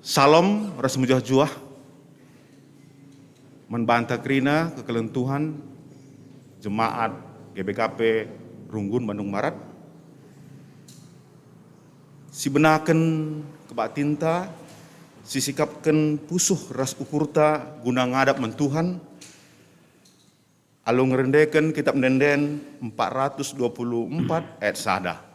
Salam ras mujah juah membantah krina kekelen Tuhan jemaat GBKP Runggun Bandung Barat. Si benaken kebak tinta, si sikapken pusuh ras ukurta guna ngadap mentuhan. Alung ngerendeken kitab Denden 424 ayat sada.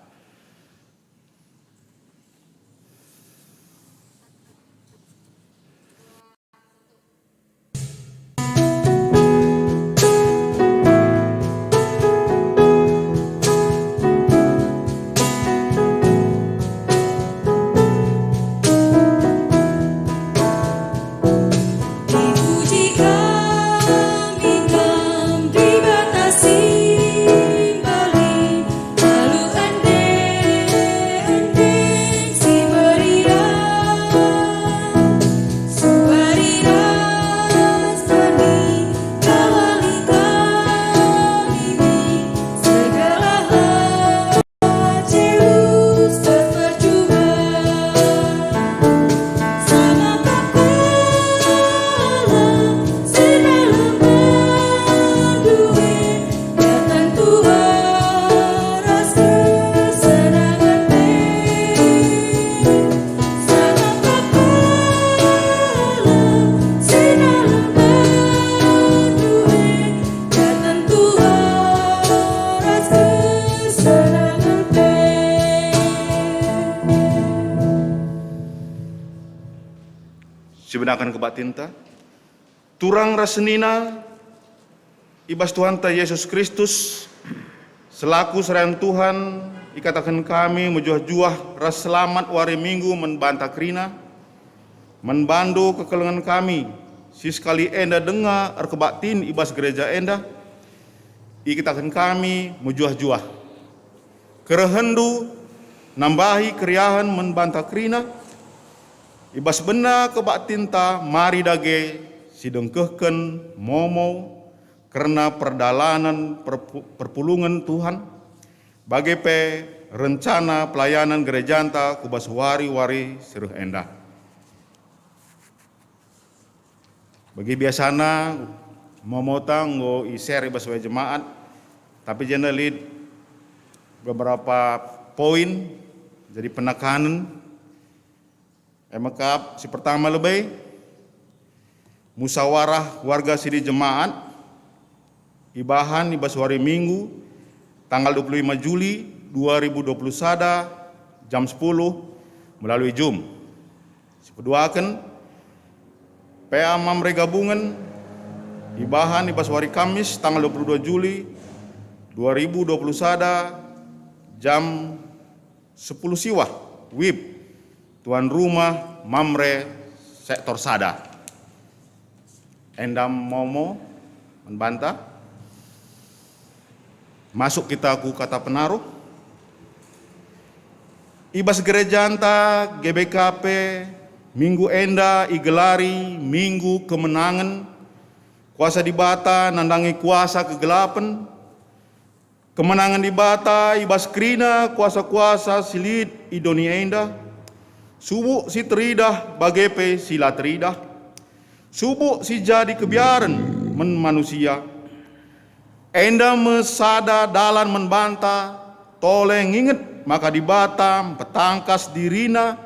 Sebenarkan kebak tinta, turang rasenina ibas Tuhan ta Yesus Kristus selaku serayan Tuhan ikatakan kami mujuah-juah ras selamat wari minggu membantah krina menbandu kekelengan kami si sekali enda dengar kebak tin ibas gereja enda ikatakan kami mujuah-juah kerehendu nambahi keriahan membantah krina ibas benda kebak tinta mari dage sidengkehken momo karena perdalanan perpulungan Tuhan bagi pe rencana pelayanan gerejanta kubas wari-wari seruh endah. Bagi biasana momotang go iser ibas wa jemaat tapi jana lead beberapa poin jadi penekanan. Emakap si pertama lebih musawarah warga sidi jemaat ibahan ibas hari Minggu tanggal 25 Juli 2020 sada jam 10 melalui Zoom. Si keduakan PA Mamre gabungan ibahan ibas hari Kamis tanggal 22 Juli 2020 sada jam 10 siwah WIB Tuan Rumah Mamre Sektor Sada. Endam momo membantah. Masuk kita ku kata penaruh. Ibas gereja anta GBKP minggu enda igelari minggu kemenangan. Kuasa dibata nandangi kuasa kegelapan. Kemenangan dibata ibas krina kuasa-kuasa silid idoni enda. Subuh si teridah bagepe sila teridah. Subuh si jadi kebiaran men manusia. Enda mesada dalan membantah. Toleng inget maka dibatam petangkas dirina.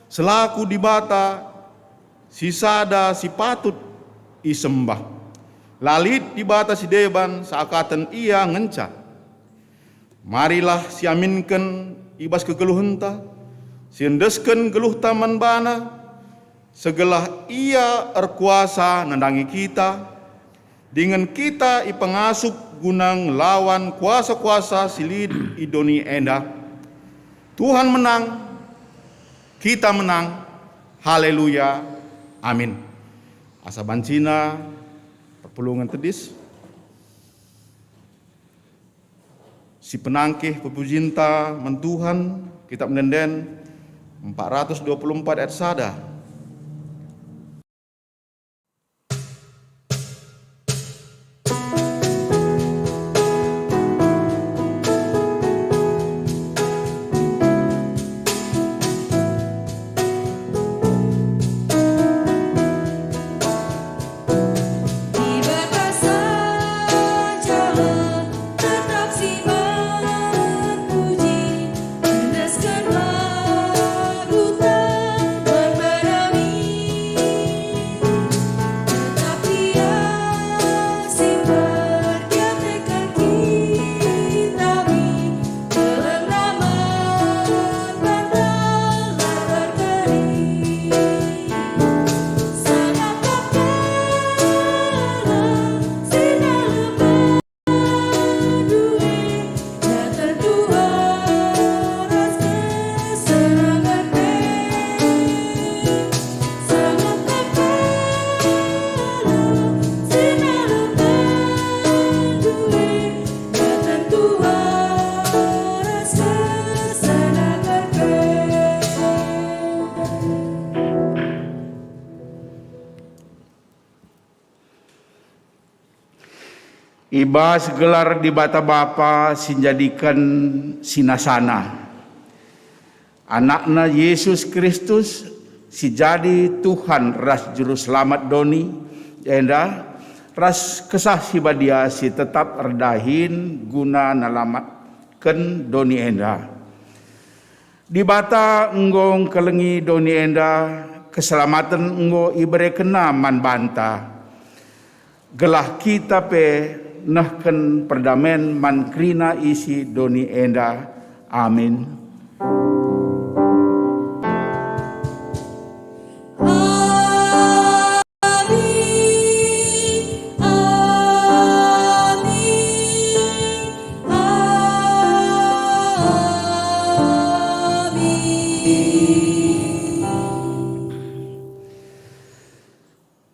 Selaku dibata si sada si patut isembah. Lalit dibata si deban seakatan ia ngenca. Marilah si aminkan ibas kegeluhenta. Siendesken geluh taman bana, segelah ia erkuasa nandangi kita, dengan kita ipengasup gunang lawan kuasa-kuasa silid idoni enda. Tuhan menang, kita menang, haleluya, amin. Asa bancina, perpulungan tedis, si penangkih pepujinta mentuhan, kitab Denden 424 ayat sada. Ibas gelar di bata Bapa sinjadikan sinasana. Anakna Yesus Kristus si jadi Tuhan ras juru selamat doni enda ras kesah si badia si tetap erdahin guna nalamatkan doni enda. Di bata enggong kelengi doni enda keselamatan enggo ibere kena man banta. Gelah kita pe nahken perdamen man krina isi doni enda. Amin.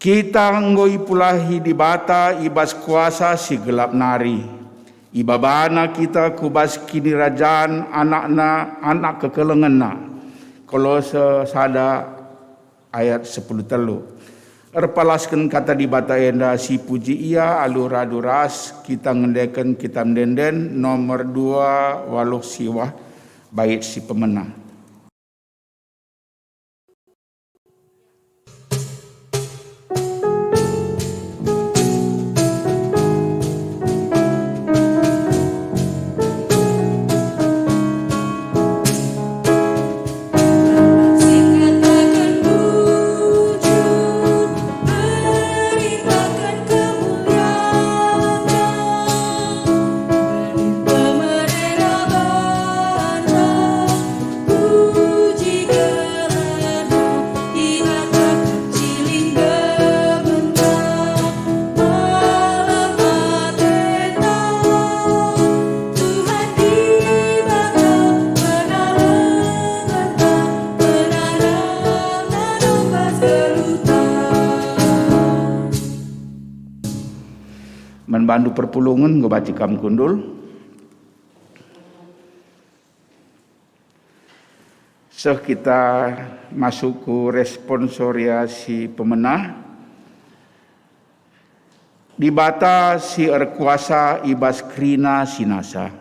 Kita ngoi pulahi di bata ibas kuasa si gelap nari. Ibabana kita kubas kini rajaan anak kekelengenna. Kolose sada ayat 10 telu. Erpalaskan kata di bata enda si puji ia alur aduras kita ngendeken kita mendenden nomor 2 waluh siwah bait si pemenang. Bandu perpulungan gue baca kam kundul. Kita masuk ke responsoriasi pemenah. Di bata si erkuasa ibas krina sinasa.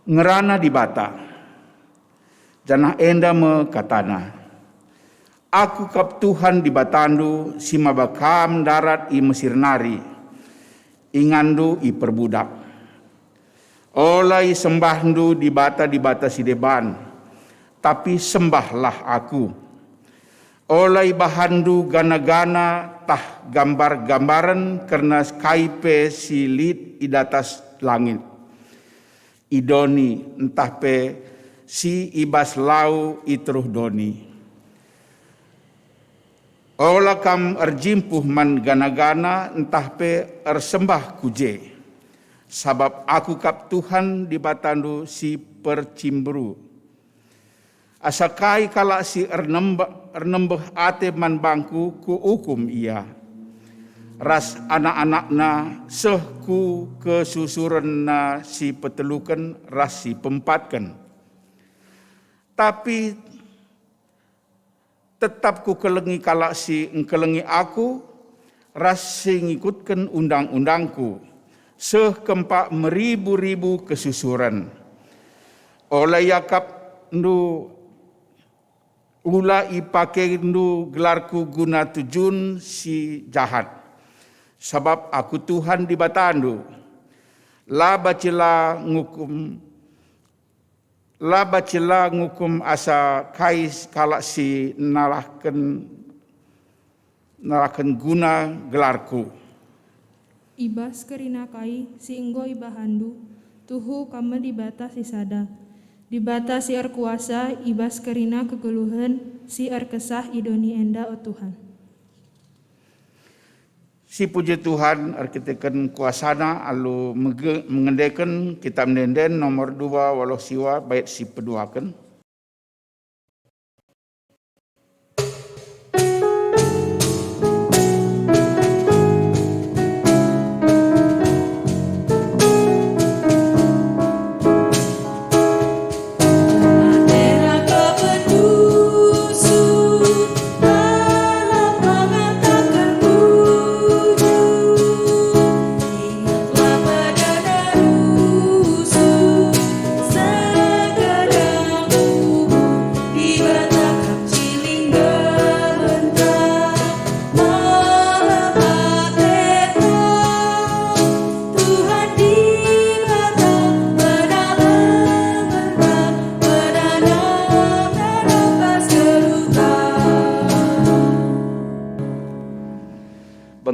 Ngerana di bata. Janah enda me katana. Aku kap Tuhan di batandu si mabakam darat i Mesir nari. Ingandu i perbudak. Olai sembahdu di bata si deban. Tapi sembahlah aku. Olai bahandu gana-gana tah gambar-gambaran karena kaipe silit i datas langit. Idoni entah pe si ibas lau itruh doni. Ola kam erjimpuh man gana-gana entah pe ersembah kuje. Sabab aku kap Tuhan di batandu si percimbru. Asakai kala si ernembeh ate man bangku ku hukum ia. Ras anak-anakna sehku kesusurenna si petelukan ras si pempatkan. Tapi tetap ku kelengi kalak si engkelengi aku, ras si ngikutkan undang-undangku, kempak meribu-ribu kesusuran. Oleh yakap ndu ula ipake ndu gelarku guna tujun si jahat. Sebab aku Tuhan di batandu. La bacila ngukum asa kais kalak si nalahkan guna gelarku. Ibas kerina kai si enggo ibahandu tuhu kama dibata si sada. Dibata si erkuasa ibas kerina kegeluhan si erkesah idoni enda o Tuhan. Si puji Tuhan arkitekan kuasana alu mengendekan kitab menden nomor 2 walau siwa bait si peduakan.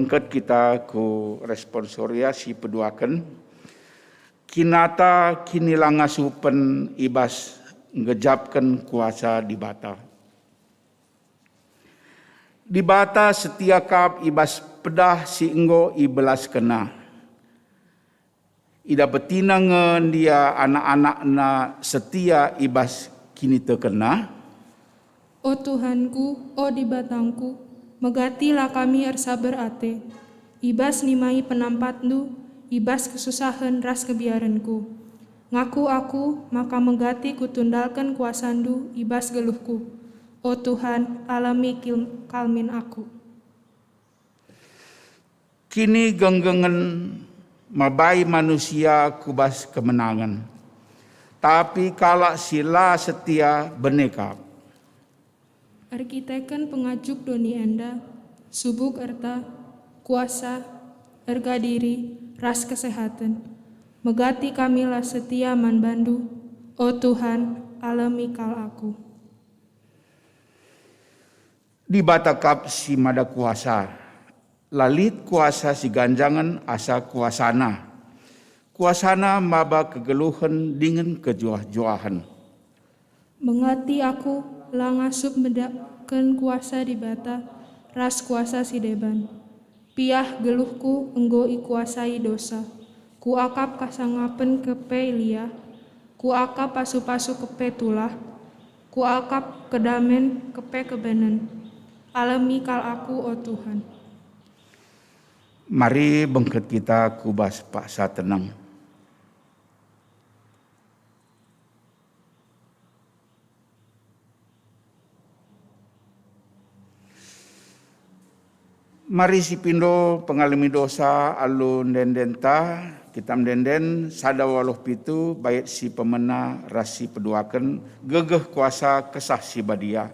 bengket kita ku responsoria si peduaken. Kinata kini langasupen ibas ngejapkan kuasa di bata. Di bata setia kap ibas pedah si enggo ibelas kena. Ida betina ngen dia anak-anak na setia ibas kini terkena. O Tuhanku, o di batangku, megatilah kami ersaber ate. Ibas nimai penampatnu, ibas kesusahan ras kebiaranku. Ngaku aku, maka megati kutundalkan kuasandu, ibas geluhku. O Tuhan, alami kalmin aku. Kini genggengen mabai manusia kubas kemenangan. Tapi kalak sila setia benekap. Arkiteken pengajuk doni enda, subuk erta, kuasa, erga diri, ras kesehatan. Megati kamilah setia man bandu, o Tuhan, alami kal aku. Di batakap si mada kuasa, lalit kuasa si ganjangan asa kuasana. Kuasana maba kegeluhan dengan kejuah-juahan. Mengati aku, langasup medakkan kuasa di bata, ras kuasa si deban. Piah geluhku enggo ikuasai dosa. Ku akap kasangapen kepe lia, ku akap pasu-pasu kepe tulah, ku akap kedamen kepe kebenen. Alami kal aku, o Tuhan. Mari bengket kita kubas paksa tenang. Mari si pindo pengalami dosa alun dendenta kitam denden sada waluh pitu bait si pemena rasi peduaken gegeh kuasa kesah si badia.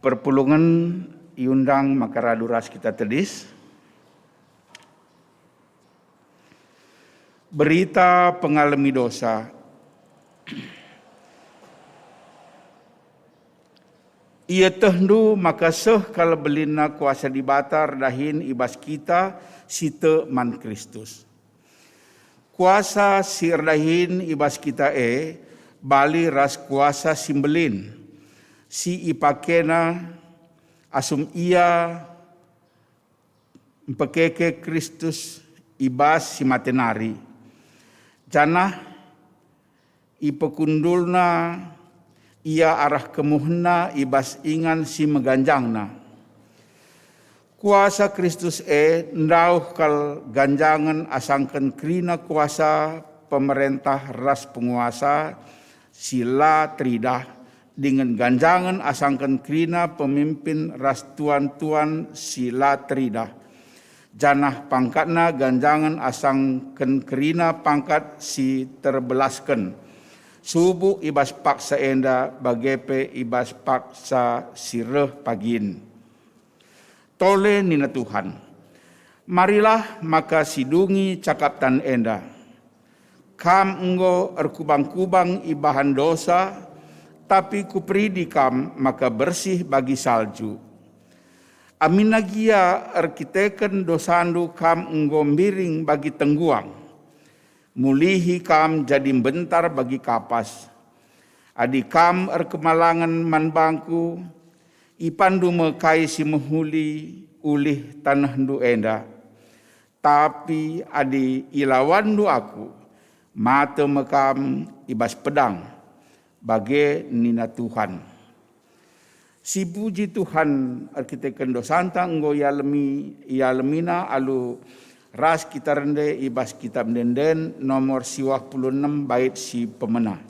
Perpulungan iundang makaraduras kita tedis. Berita pengalami dosa. Ia tehdu maka seh kala belina kuasa dibatar dahin ibas kita site man Kristus. Kuasa sir dahin ibas kita bali ras kuasa simbelin. Si ipakena asum ia mpekeke Kristus ibas si matenari. Janah ipekundulna ia arah kemuhna ibas ingan si meganjangna. Kuasa Kristus ndauh kal ganjangan asangken krina kuasa pemerintah ras penguasa sila tridah dengan ganjangan asangken krina pemimpin ras tuan-tuan sila tridah. Janah pangkatna ganjangan asangken krina pangkat si terbelasken. Subuh ibas paksa enda bagepe ibas paksa sireh pagin. Tole nina Tuhan, marilah maka sidungi cakap tan enda. Kam enggo erkubang-kubang ibahan dosa, tapi kupridi kam maka bersih bagi salju. Aminagia erkiteken dosandu kam enggo miring bagi tengguang. Mulihi kam jadi bentar bagi kapas. Adi kam erkemalangan manbangku, ipandu mekai si mehuli ulih tanah ndu enda. Tapi adi ilawandu aku, mata mekam ibas pedang, bage nina Tuhan. Si puji Tuhan arkiteken dosanta enggo yalemina alu ras kita rende ibas kitab denden nomor 26 bait si pemenah.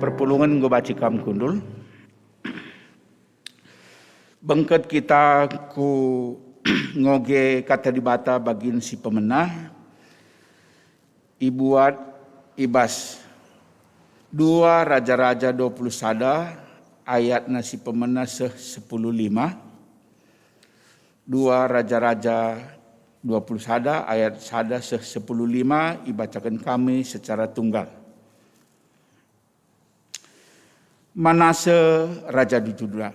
Perpulungan gue baca kam kundul. Bengket kita ku ngoge kata dibata bagin si pemenah. Ibuat ibas 2 Raja-Raja 20 sada ayat nasi pemenah 10:5. 2 Raja-Raja 20 sada ayat sada 10:5 ibacakan kami secara tunggal. Manase Raja di Juda.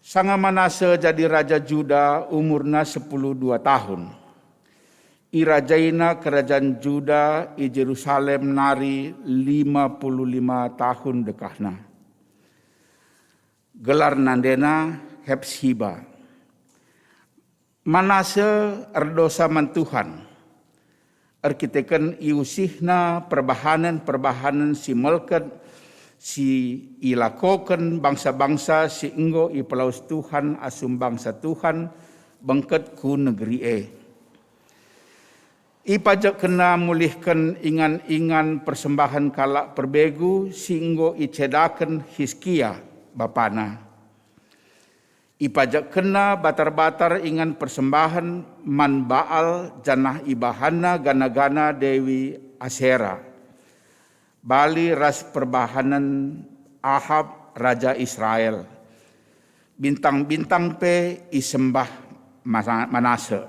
Sanga Manase jadi Raja Juda umurna 12 tahun. Irajaina kerajaan Juda i Jerusalem nari 55 tahun dekahna. Gelar nandena Hepsiba. Manase erdosa mantuhan. Arkiteken iusihna perbahanan si melket si ilakoken bangsa-bangsa si enggo i pelaus Tuhan asum bangsa Tuhan bengket ku negeri Ipajak kena mulihkan ingan-ingan persembahan kalak perbegu si enggo icedaken Hizkia bapana. Ipajak kena batar-batar ingan persembahan man Baal janah ibahana gana-gana Dewi Asera. Bali ras perbahanan Ahab Raja Israel. Bintang-bintang pe isembah Manase.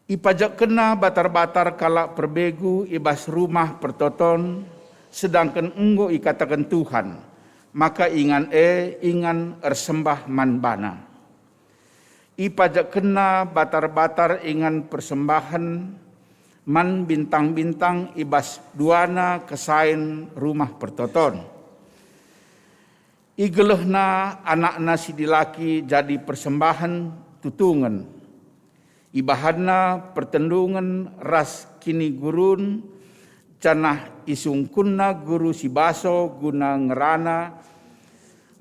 Ipajak kena batar-batar kalak perbegu ibas rumah pertoton sedangkan enggo ikatakan Tuhan. Maka ingan ersembah manbana. Ipajak kena batar-batar ingan persembahan man bintang-bintang ibas duana kesain rumah pertoton. Igelehna anakna si dilaki jadi persembahan tutungan. Ibahanna pertendungan ras kini gurun canah isungkunna guru si baso guna ngerana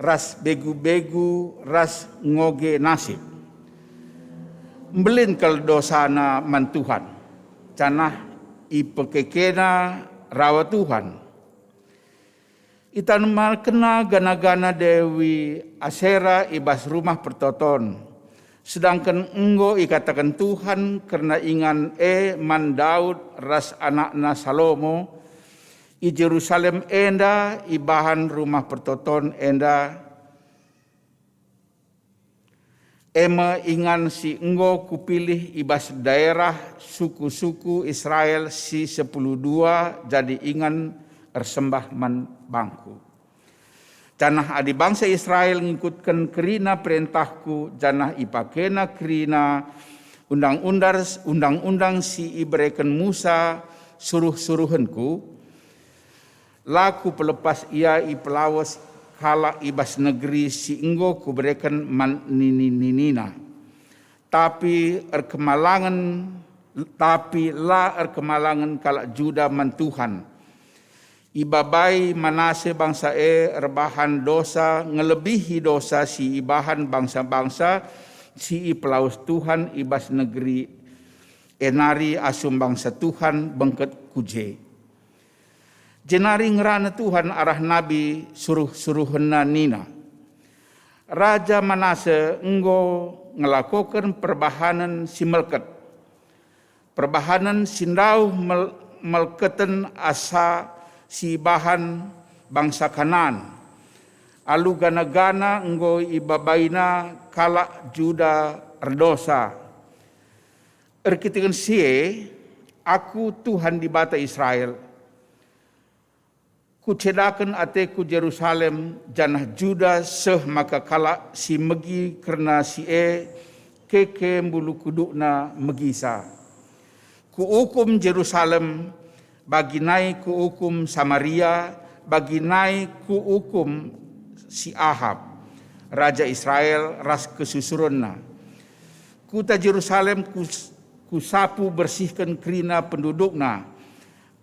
ras begu-begu ras ngoge nasib. Mbelin kal dosana mantuhan canah ipekekena rawa Tuhan. Itan malkena gana-gana Dewi Asera ibas rumah pertoton. Sedangkan enggo ikatakan Tuhan karena ingan man Daud ras anakna Salomo i Jerusalem enda ibahan rumah pertoton enda ema ingan si enggo kupilih ibas daerah suku-suku Israel si 12 jadi ingan ersembah man bangku. Janah adi bangsa Israel ngikutkan kerina perintahku, janah ipakena kerina undang-undang si iberikan Musa suruh-suruhanku, laku pelepas ia ipelawas kala ibas negeri si enggo kuberikan man ninina. Tapi erkemalangan kala Juda man Tuhan. Ibabai Manase bangsa rebahan dosa ngelebihi dosa si ibahan bangsa-bangsa si pelaus Tuhan ibas negeri enari asum bangsa Tuhan bengket kuje. Jenari ngerana Tuhan arah nabi suruh-suruhna nina. Raja Manase enggo ngelakukan perbahanan si melket. Perbahanan sindau melketen asa si bahan bangsa Kanan. Alu gana-gana enggo ibabaina kala Juda erdosa. Erkitikan sie, aku Tuhan di bata Israel. Kucedakan ateku Jerusalem janah Juda seh maka kala si megi karena si keke bulu kudukna megisa. Kuukum Jerusalem bagi naik ku hukum Samaria, bagi naik ku hukum si Ahab, Raja Israel ras kesusurunna. Kuta Jerusalem ku sapu bersihkan kerina pendudukna,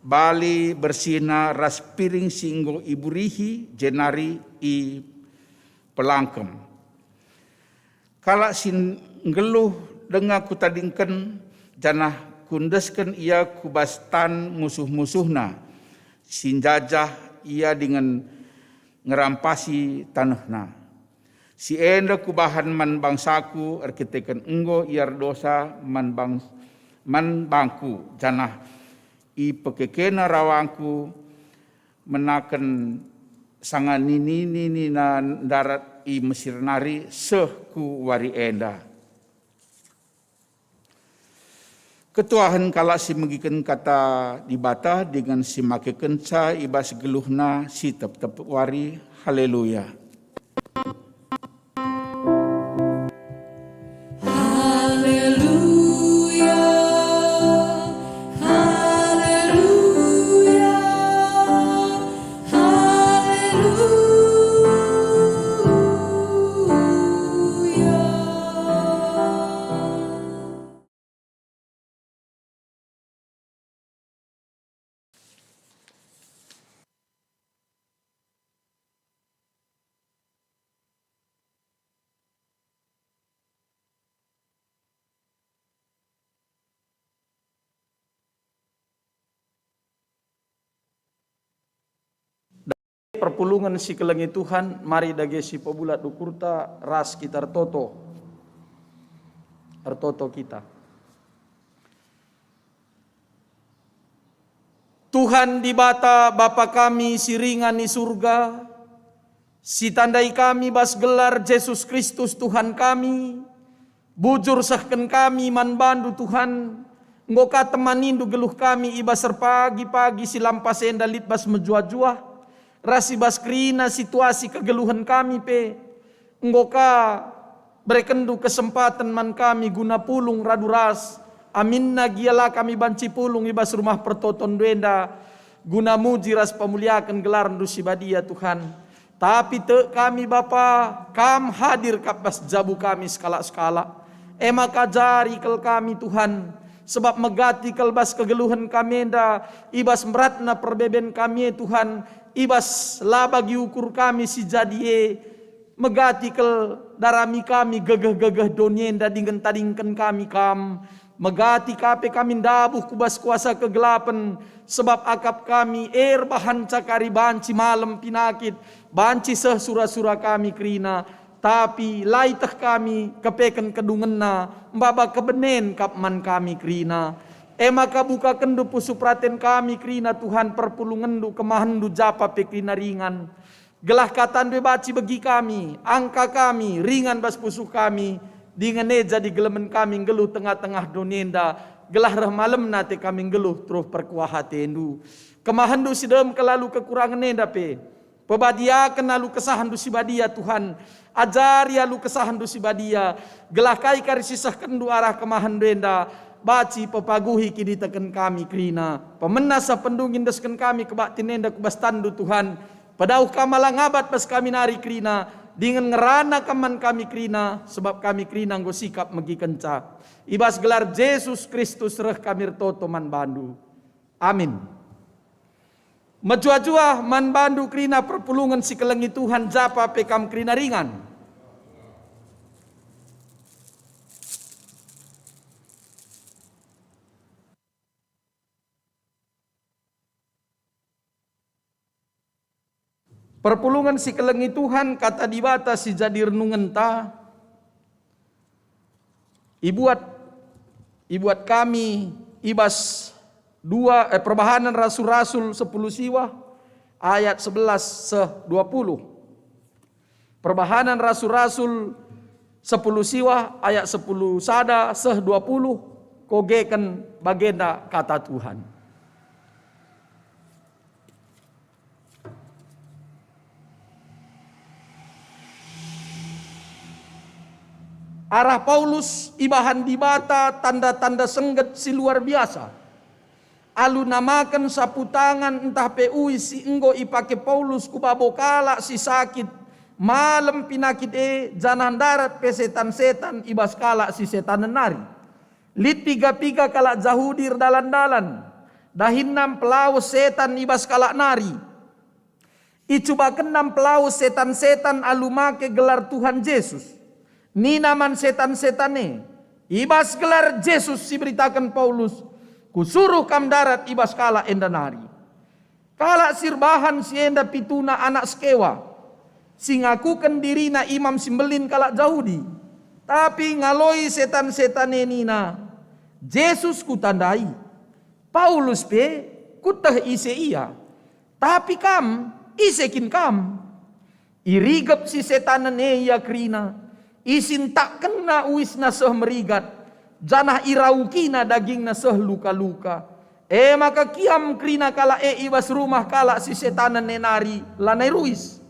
bali bersihna ras piring singgo iburihi jenari i pelangkem. Kala sin ngeluh dengar kutadingken janah kundeskan ia kubastan musuh-musuhna, sinjajah ia dengan ngerampasi tanahna. Si enda kubahan man bangsaku arkitekan enggo iar dosa man bangku janah i pekekena rawangku menaken sangan nini na darat i Mesir nari seh ku wari enda. Ketuahan kala si megiken kata dibata dengan si make kenca ibas geluhna si tep wari. Haleluya. Haleluya. Haleluya. Perpulungan si kelengi Tuhan, mari dage si pobulat dukurta ras kita artoto kita. Tuhan di bata Bapa kami siringan di surga, si tandai kami bas gelar Yesus Kristus Tuhan kami, bujur sahken kami man bandu Tuhan, ngoka temanindu geluh kami ibas pagi-pagi silampas endalit bas menjua-jua, rasi bas krina situasi kegeluhan kami pe, ngoka berekendu kesempatan man kami guna pulung raduras, Aminna giala kami banci pulung ibas rumah pertoton duenda. Guna muji ras pemuliakan gelar dusi badia Tuhan. Tapi te kami Bapa, kam hadir kabas jabu kami skala-skala. Ema kajari kel kami Tuhan. Sebab megati kelbas kegeluhan kami enda. Ibas meratna perbeben kami Tuhan. Ibas labagi ukur kami si jadie. Megati kel darami kami gegeh-gegeh donyenda dengan tadingkan kami kam. Megati kape kami dabuh kubas kuasa kegelapan. Sebab akap kami bahan cakari banci malam pinakit. Banci seh sura-sura kami krina. Tapi laitah kami kepeken kedungenna. Mbaba kebenen kapman kami krina. Maka buka kendu pusu praten kami krina Tuhan perpulungendu kemahandu japa pekrina ringan. Gelah katan bebaci bagi kami. Angka kami ringan bas pusu kami. Dengan neja di gelemen kami geluh tengah-tengah donenda. Gelah reh malam nate kami geluh terus perkuah hatendu. Kemahandu sidem kelalu kekurangan nenda pe. Pebadia kenalu kesahan du si badia Tuhan. Ajari alu kesahan du si badia. Gelah kai kari sisah kendu arah kemahandu nenda. Baci pepaguhi kini teken kami krina. Pemenasa pendungin desken kami kebaktin nenda kubas tandu Tuhan. Padauh kamalang abad pas kami nari krina. Dengan ngerana kaman kami krina. Sebab kami krina nggo sikap megi kenca. Ibas gelar Yesus Kristus reh kami toto man bandu. Amin. Majua-jua man bandu krina perpulungan si kelengi Tuhan japa pekam krina ringan. Perpulungan si kelengi Tuhan kata dibata si jadi renungan ta. Ibuat kami ibas perbahanan rasul-rasul 10 siwa ayat 11 seh 20. Perbahanan rasul-rasul 10 siwa ayat 10 sada seh 20 kogeken bagenda kata Tuhan. Arah Paulus ibahan dibata tanda-tanda sengget si luar biasa. Alu namakan sapu tangan entah PUI si enggo ipake Paulus kubabokala si sakit. Malam pinakit janan darat pe setan-setan ibas kala si setan nari. Lit piga-piga kala jahudir dalan-dalan. Dahinnam pelaus setan ibas kala nari. Icubaken nam pelaus setan-setan alu make gelar Tuhan Yesus. Ni naman setan-setane. Ibas gelar Yesus diberitakan Paulus. Kusuruh kam darat ibas kala enda nari. Kala sirbahan si enda pituna anak skewa. Singakukan dirina imam simbelin kala Yahudi. Tapi ngaloi setan-setane nina. Yesus kutandai. Paulus pe kutah ise iya. Tapi kam isekin kam. Irigap si setanane iya krina. Isin tak kena uis na seh merigat. Janah iraukina daging na seh luka-luka. Maka kiam krina kala ibas rumah kala si setanan nenari lanai ruis.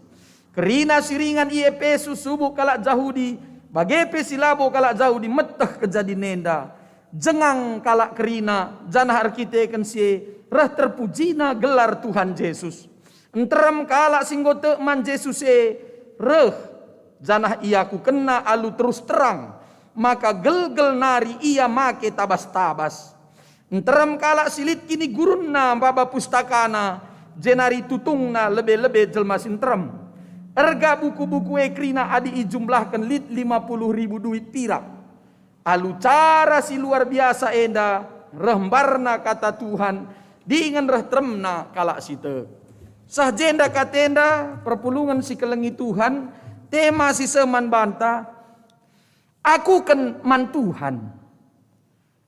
Kerina siringan Efesus subuh kala Yahudi. Bagepe silabo kala Yahudi meteh kejadi nenda. Jengang kala kerina janah arkiteken si reh terpujina gelar Tuhan Yesus. Enterem kala singgote man Yesus reh. Janah iaku kena alu terus terang. Maka gel-gel nari ia make tabas-tabas. Enterem kala silit kini gurunna baba pustakana. Jenari tutungna lebe-lebe jelma sinterem. Erga buku-buku ekrina adi ijumlahkan lit 50.000 duit pirak. Alu cara si luar biasa enda. Rembarna kata Tuhan. Diingan reh tremna kala site. Sahjenda katenda perpulungan si kelengi Tuhan. Tema si seman banta. Aku kan man Tuhan.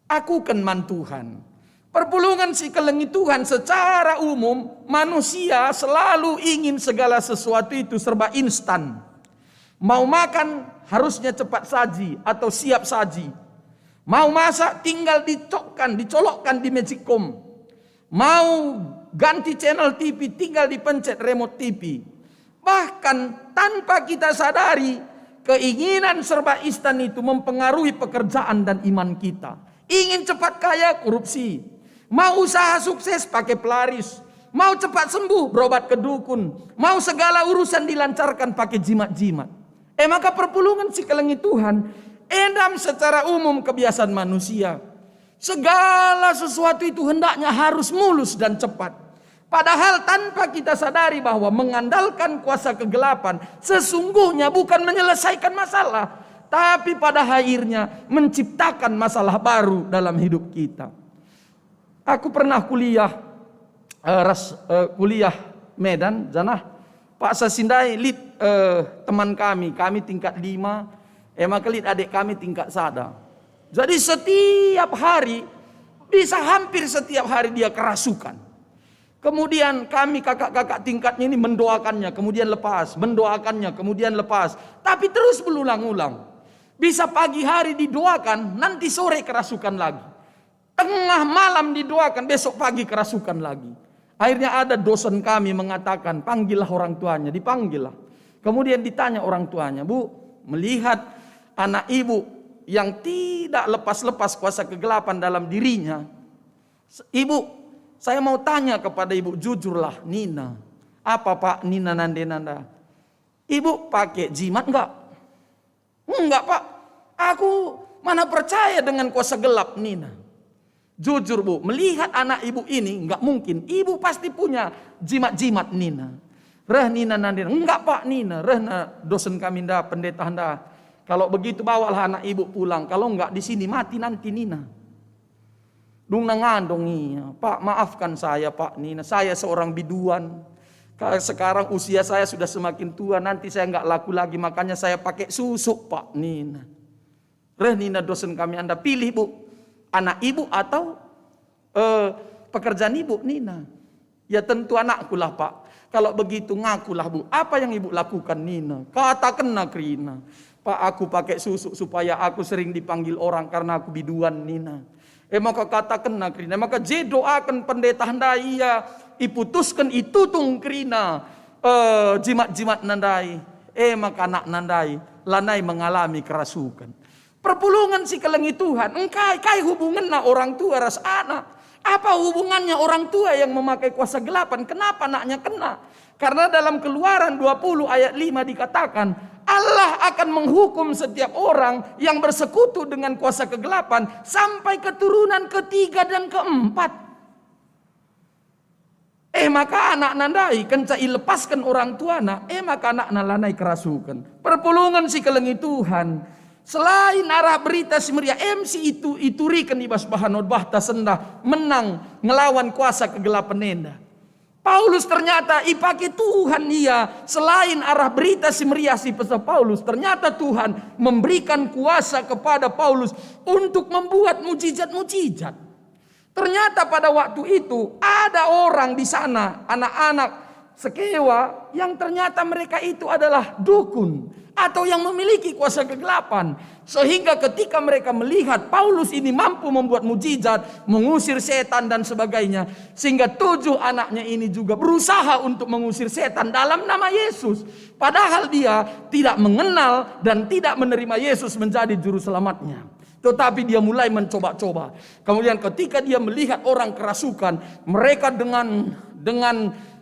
Aku kan man Tuhan. Perpulungan si kelengi Tuhan secara umum. Manusia selalu ingin segala sesuatu itu serba instan. Mau makan harusnya cepat saji atau siap saji. Mau masak tinggal dicolokkan di magicom. Mau ganti channel TV tinggal dipencet remote TV. Bahkan tanpa kita sadari keinginan serba instan itu mempengaruhi pekerjaan dan iman kita. Ingin cepat kaya, korupsi. Mau usaha sukses, pakai pelaris. Mau cepat sembuh, berobat ke dukun. Mau segala urusan dilancarkan, pakai jimat-jimat. Maka perpulungan si kelengi Tuhan, endam secara umum kebiasaan manusia. Segala sesuatu itu hendaknya harus mulus dan cepat. Padahal tanpa kita sadari bahwa mengandalkan kuasa kegelapan sesungguhnya bukan menyelesaikan masalah, tapi pada akhirnya menciptakan masalah baru dalam hidup kita. Aku pernah kuliah Medan, Janah. Pak Sasindai lead teman kami tingkat 5, maka lead adik kami tingkat 1. Jadi setiap hari, bisa hampir setiap hari dia kerasukan. Kemudian kami kakak-kakak tingkatnya ini mendoakannya, kemudian lepas, mendoakannya, kemudian lepas. Tapi terus berulang-ulang. Bisa pagi hari didoakan, nanti sore kerasukan lagi. Tengah malam didoakan, besok pagi kerasukan lagi. Akhirnya ada dosen kami mengatakan, panggillah orang tuanya, dipanggillah. Kemudian ditanya orang tuanya, Bu, melihat anak ibu yang tidak lepas-lepas kuasa kegelapan dalam dirinya. Ibu, saya mau tanya kepada ibu, jujurlah Nina. Apa Pak Nina Nanda? Ibu pakai jimat enggak? Enggak Pak, aku mana percaya dengan kuasa gelap Nina. Jujur Bu, melihat anak ibu ini enggak mungkin. Ibu pasti punya jimat-jimat Nina. Reh Nina Nanda, enggak Pak Nina. Reh dosen kami nda, pendeta nda. Kalau begitu bawalah anak ibu pulang. Kalau enggak di sini mati nanti Nina. Dung nangandong iya. Pak maafkan saya Pak Nina. Saya seorang biduan. Sekarang usia saya sudah semakin tua. Nanti saya enggak laku lagi. Makanya saya pakai susuk Pak Nina. Reh Nina dosen kami Anda pilih Bu. Anak ibu atau pekerjaan ibu Nina. Ya tentu anakku lah Pak. Kalau begitu ngakulah Bu. Apa yang ibu lakukan Nina? Katakanlah Krina. Pak aku pakai susuk supaya aku sering dipanggil orang karena aku biduan Nina. Maka katakanlah Krina. Maka je doakan pendeta handai ya. Iputuskan itu tung Krina. Jimat-jimat nandai. Maka anak nandai. Lanai mengalami kerasukan. Perpulungan si kelengi Tuhan. Engkai hubungan na orang tua ras anak. Apa hubungannya orang tua yang memakai kuasa gelapan? Kenapa anaknya kena? Karena dalam Keluaran 20 ayat 5 dikatakan, Allah akan menghukum setiap orang yang bersekutu dengan kuasa kegelapan sampai keturunan ketiga dan keempat. Maka anak nandai kencai lepaskan orang tua nak. Maka anak nalanai kerasukan. Perpulungan si kelengi Tuhan. Selain arah berita si Maria MC itu iturikan ibas bahanod bahta sendah menang ngelawan kuasa kegelapan nenda. Paulus ternyata ipake Tuhan ia selain arah berita si Maria si pesan Paulus ternyata Tuhan memberikan kuasa kepada Paulus untuk membuat mujizat-mujizat. Ternyata pada waktu itu ada orang di sana anak-anak Sekewa yang ternyata mereka itu adalah dukun atau yang memiliki kuasa kegelapan. Sehingga ketika mereka melihat Paulus ini mampu membuat mujizat, mengusir setan dan sebagainya. Sehingga 7 anaknya ini juga berusaha untuk mengusir setan dalam nama Yesus. Padahal dia tidak mengenal dan tidak menerima Yesus menjadi juru selamatnya. Tetapi dia mulai mencoba-coba. Kemudian ketika dia melihat orang kerasukan, mereka dengan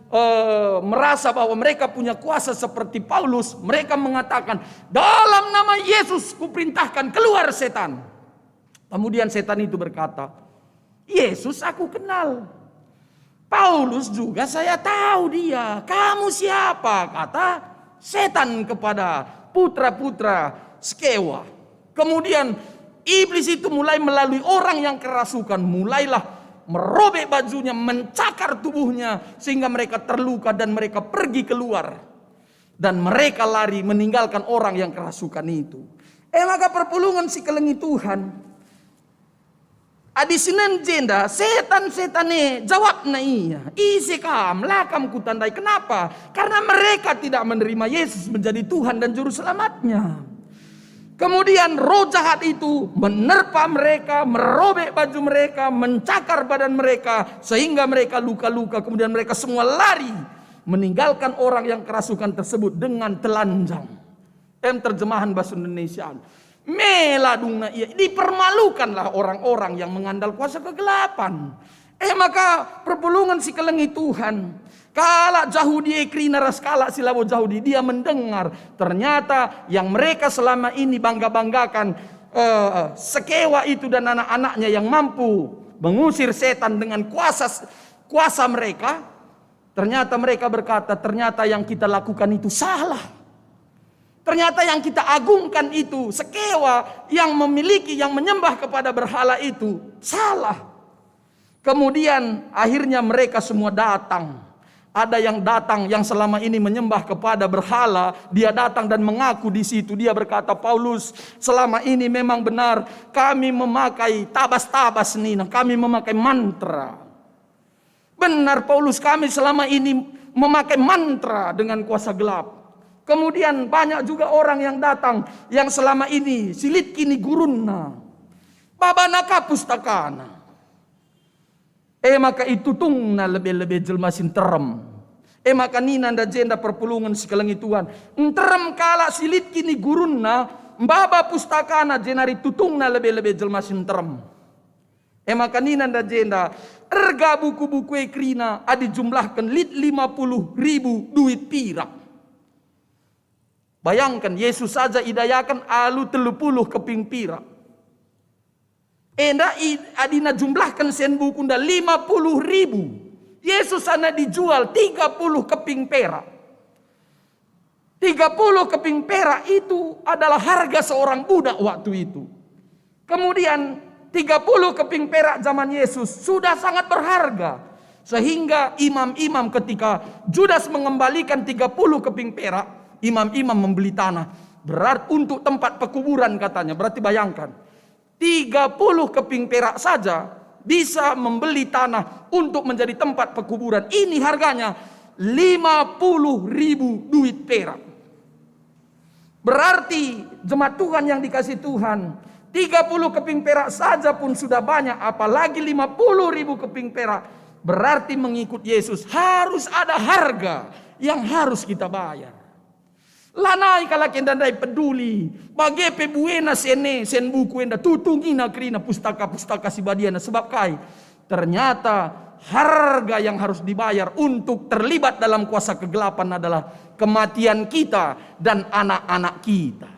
merasa bahwa mereka punya kuasa seperti Paulus, mereka mengatakan, dalam nama Yesus kuperintahkan keluar setan. Kemudian setan itu berkata, Yesus aku kenal, Paulus juga saya tahu dia. Kamu siapa? Kata setan kepada putra-putra Skewa. Kemudian iblis itu mulai melalui orang yang kerasukan, mulailah merobek bajunya, mencakar tubuhnya sehingga mereka terluka dan mereka pergi keluar dan mereka lari meninggalkan orang yang kerasukan itu. Maka perpulungan si kelengi Tuhan. Adisinan jenda setan-setane jawab na iya. Isi kam lakam kutandai. Kenapa? Karena mereka tidak menerima Yesus menjadi Tuhan dan juru selamatnya. Kemudian roh jahat itu menerpa mereka, merobek baju mereka, mencakar badan mereka. Sehingga mereka luka-luka, kemudian mereka semua lari. Meninggalkan orang yang kerasukan tersebut dengan telanjang. Terjemahan bahasa Indonesia. Meladungna ia. Dipermalukanlah orang-orang yang mengandal kuasa kegelapan. Maka perpulungan si kelengi Tuhan. Kala Jahudi ekrina ras kala silabo Jahudi. Dia mendengar. Ternyata yang mereka selama ini bangga-banggakan. Sekewa itu dan anak-anaknya yang mampu mengusir setan dengan kuasa mereka. Ternyata mereka berkata, ternyata yang kita lakukan itu salah. Ternyata yang kita agungkan itu, sekewa yang memiliki, yang menyembah kepada berhala itu, salah. Kemudian akhirnya mereka semua datang. Ada yang datang yang selama ini menyembah kepada berhala. Dia datang dan mengaku di situ. Dia berkata, Paulus, selama ini memang benar kami memakai tabas-tabas Nina. Kami memakai mantra. Benar Paulus, kami selama ini memakai mantra dengan kuasa gelap. Kemudian banyak juga orang yang datang yang selama ini silit kini gurunna. Babanaka pustakana. Maka itu tungna lebih-lebih jelma sinterem. Maka nina nda jenda perpulungan sikelengi Tuhan. Enterem kala silit kini gurunna. Mbaba pustakana jenari tutungna lebih-lebih jelma sinterem. Maka nina nda jenda. Erga buku-buku ekrina adi jumlahkan lit 50.000 duit pirak. Bayangkan Yesus saja idayakan alu 30 keping pirak. Enda adina jumlahkan sen buku nda 50.000. Yesus sana dijual 30 keping perak. 30 keping perak itu adalah harga seorang budak waktu itu. Kemudian 30 keping perak zaman Yesus sudah sangat berharga. Sehingga imam-imam ketika Judas mengembalikan 30 keping perak, imam-imam membeli tanah. Berarti untuk tempat pekuburan katanya. Berarti bayangkan. 30 keping perak saja bisa membeli tanah untuk menjadi tempat pekuburan. Ini harganya 50.000 duit perak. Berarti jemaat Tuhan yang dikasih Tuhan, 30 keping perak saja pun sudah banyak, apalagi 50.000 keping perak. Berarti mengikut Yesus harus ada harga yang harus kita bayar. Lanai kala kendandai peduli bagi pebuena sene sen buku enda tutungina krina pustaka-pustaka sibadiana sebab kai ternyata harga yang harus dibayar untuk terlibat dalam kuasa kegelapan adalah kematian kita dan anak-anak kita.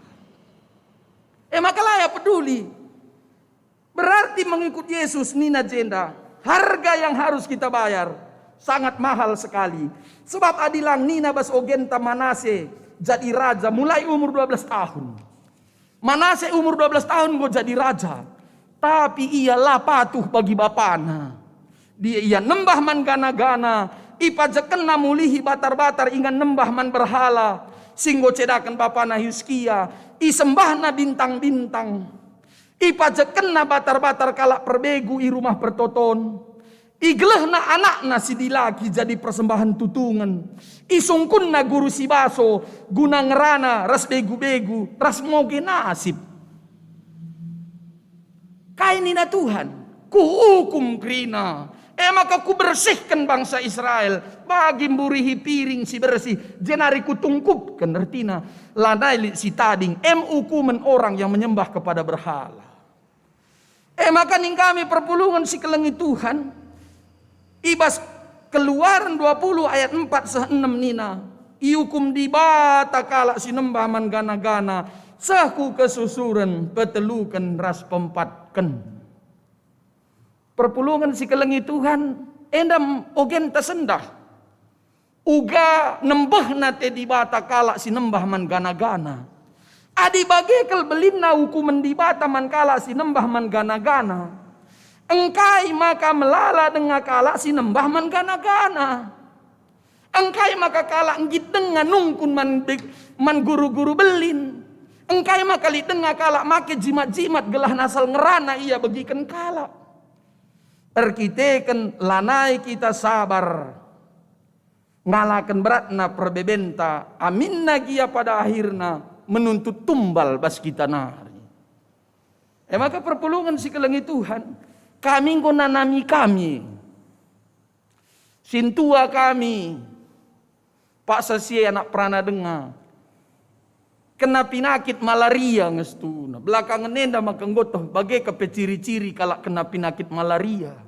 Maka layak peduli. Berarti mengikut Yesus nina jenda harga yang harus kita bayar sangat mahal sekali. Sebab adilang nina bas ogenta Manase jadi raja mulai umur 12 tahun. Manase umur 12 tahun gue jadi raja. Tapi ialah patuh bagi bapana. Dia ia nembah man gana-gana. Ipa jekena mulihi batar-batar ingan nembah man berhala. Singgo cedakan bapana Hizkia. Isembahna bintang-bintang. Ipa jekena batar-batar kalak perbegu i rumah pertoton. Iglehna anakna si dilaki jadi persembahan tutungan. Isungkunna guru si baso guna ngerana ras begu-begu ras moge nasib. Kainina Tuhan ku hukum krina. Maka ku bersihkan bangsa Israel bagi mburihi piring si bersih jenari ku tungkupkan artina lanai si tading hukuman orang yang menyembah kepada berhala. Maka ning kami perpulungan si kelengi Tuhan. Ibas Keluaran 20 ayat 4-6 nina. Iukum di bata kala sinembah man gana-gana. Saku kesusuran petelukan ras pempatkan. Perpulungan si kelengi Tuhan. Endam ogen tasendah. Uga nembah nate di bata kala sinembah man gana-gana. Adi bagekel belinna hukuman di bata man kala sinembah man gana-gana. Engkai maka melala dengan kala sinembah man gana-gana. Engkai maka kala enggit dengan nungkun man guru-guru belin. Engkai maka li dengan kala make jimat-jimat gelah nasal ngerana ia bagikan kala. Erkiteken lanai kita sabar. Ngalakan beratna perbebenta. Aminna gia pada akhirna menuntut tumbal bas kita nari. Maka perpulungan si kelengi Tuhan. Kami nanami kami. Sintua kami. Pak Sasia anak prana dengar. kena penyakit malaria ngestuna. Belakangan nenda maka ngotoh bagai ke ciri-ciri kalau kena penyakit malaria.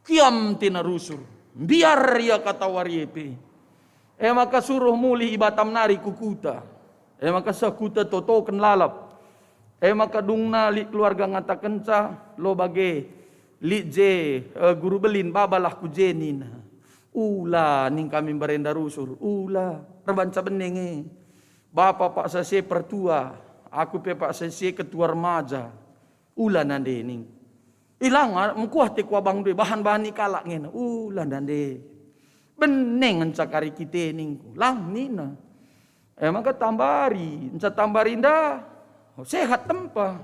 Kiam tina rusur. Biar ya kata wariepe. Maka suruh muli ibatam nari kukuta. Maka sakuta totoken lalap. Maka dungna li keluarga ngatakan ca lo bagai li je guru belin babalah ku jenin. Ula ning kami berenda rusur. Ula perbanca benenge. Bapak pak sase pertua. Aku pe pak sase ketua remaja. Ula nande ning. Ilang mengkuah te kuabang due bahan-bahan ikalak ngena. Nande. Beneng encakari kita ning. Lang nina. Maka tambari. Enca tambari nda. Sehat tempa.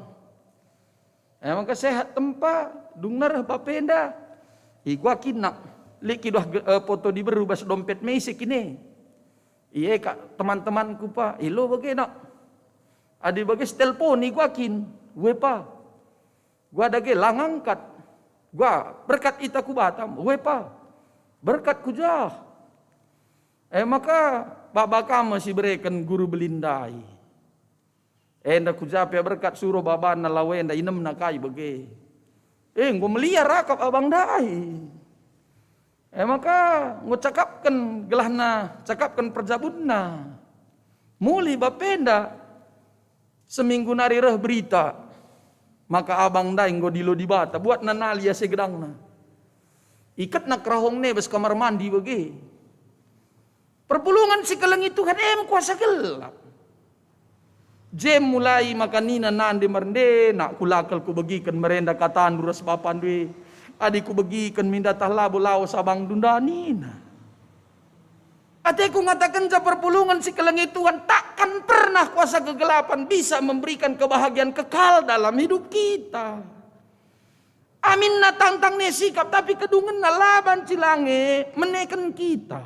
Maka sehat tempa. Dungnar bapenda. Gua kinak. Liki dah foto di berubah dompet mesik ini. Iya kak teman-temanku pak. Ilo bagai nak. Adi bagai telpon ni gua kin. Gue pa. Gua dage lang angkat. Gua berkat itaku batam. Gue pa. Berkat ku jah. Maka baba kamu si berikan guru belindai. Enda ku jape berkat suruh baba na lawenda inem na kai bagai. Gua meliar rakap abang dai. Maka ngu cakapkan gelahna, cakapkan perjabunna. Muli bapenda. Seminggu nari reh berita. Maka abang dai nggo dilo di bata. Buat nanalia segedangna. Ikat nak rahong nebes kamar mandi bagi. Perpulungan si keleng itu kan kuasa gelap. Jem mulai makanina nande mernde. Nak kulakal ku bagikan merenda kataan duras bapan dui. Adikku bagikan minda tahlabu laos abang dundanina. Adikku ngatakan ja perpulungan si keleng Tuhan takkan pernah kuasa kegelapan bisa memberikan kebahagiaan kekal dalam hidup kita. Amin na tantang ne sikap tapi kedungen na laban cilange menekan kita.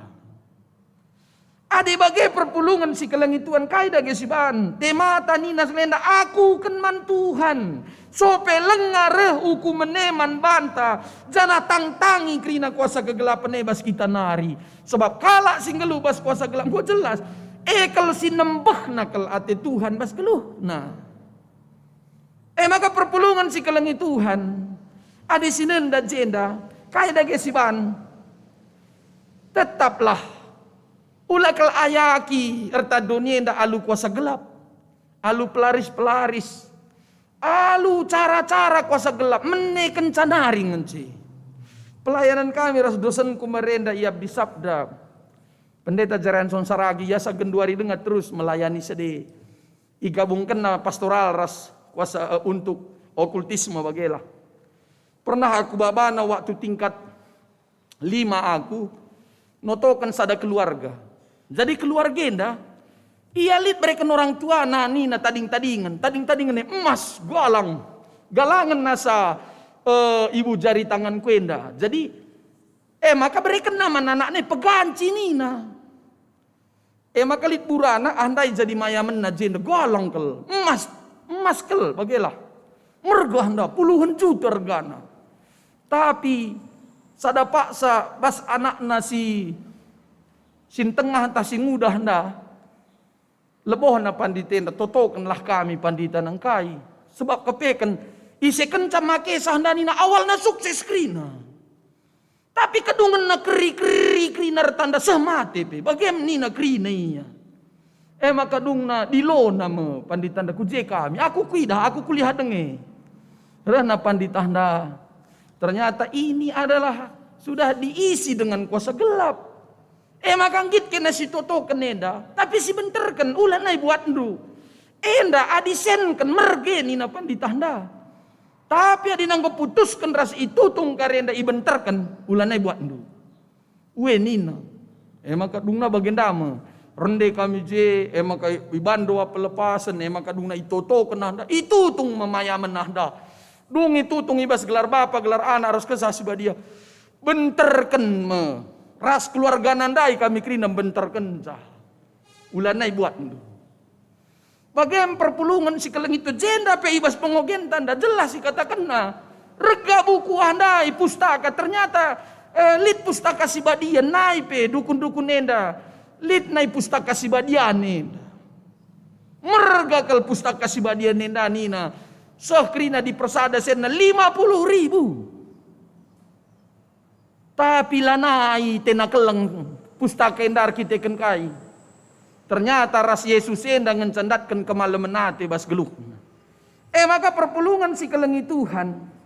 Ade bagai perpulungan si keleng Tuhan kaida gesiban. Temata nina selenda aku kenman Tuhan. Sope lengar uku meneman banta. Jana tangtangi krina kuasa kegelapan ebas kita nari. Sebab kalak singgelu bas kuasa gelap. Gua jelas. Kalau si nembeh nakal ate Tuhan bas geluh. Nah. Maka perpulungan si kelengi Tuhan. Adi sinenda jenda. Kaya dage siban. Tetaplah. Ulakal ayaki. Erta dunia nda alu kuasa gelap. Alu pelaris-pelaris. Alu cara-cara kuasa gelap. Menekan canari ngenci. Pelayanan kami ras dosenku merenda ia bisabda. Pendeta Jaranson Saragi yasa genduari dengar terus melayani sedih. Igabungkan na pastoral ras kuasa untuk okultisme bagelah. Pernah aku babana waktu tingkat 5 aku notokan sada keluarga. Jadi keluarga enda ia lihat mereka orang tua nani na tading-tadingan emas galangan nasa ibu jari tangan kuenda. Jadi maka mereka nama anaknya peganci nina. Maka lit burana andai jadi mayamen na jenda galang kel emas kel bagelah mergo anda puluhan juta regana. Tapi sada paksa bas anak nasi sin tengah entah sin mudah anda leboh na panditenda totokanlah kami pandita nang kai sebab kepekan ise kencam make sahandani na awal na sukses krina. Tapi kedungan na keri krina tanda semate pe bagem ni na krina iya. Maka dung na dilona me panditanda kuje kami aku kuida aku kuliah denge. Rana panditanda ternyata ini adalah sudah diisi dengan kuasa gelap. Maka ngit kena si toto keneda, tapi si benterkan ulah nai buat ndu. Enda adisen kan merge ni napan ditanda. Tapi adi nang putuskan ras itu tung karenda ibenterkan ulah nai buat ndu. Ue nina. Maka dungna bagendama. Rende kami je, maka ibando pelepasan, maka dungna itoto kenanda. Itu tung memayaman nahda. Dung itu tung ibas gelar bapa gelar anak harus kesah dia. Benterkan me. Ras keluarga nandai kami kena benterkan cah. Ulanai buat itu. Bagaimana perpulungan si keleng itu jenda pe ibas pengogen tanda jelas si katakan na. Rega buku andai pustaka ternyata lit pustaka si badian naik pe dukun-dukun nenda. Lit naik pustaka si badian nenda. Mergakal pustaka si badia nenda nina. Sokrina di persada sena 50.000. Tapi lanai tenakeleng pustaka endar kita kai. Ternyata ras Yesus endang ngencandatkan kemalemenate bas geluk. Maka perpulungan si kelengi Tuhan.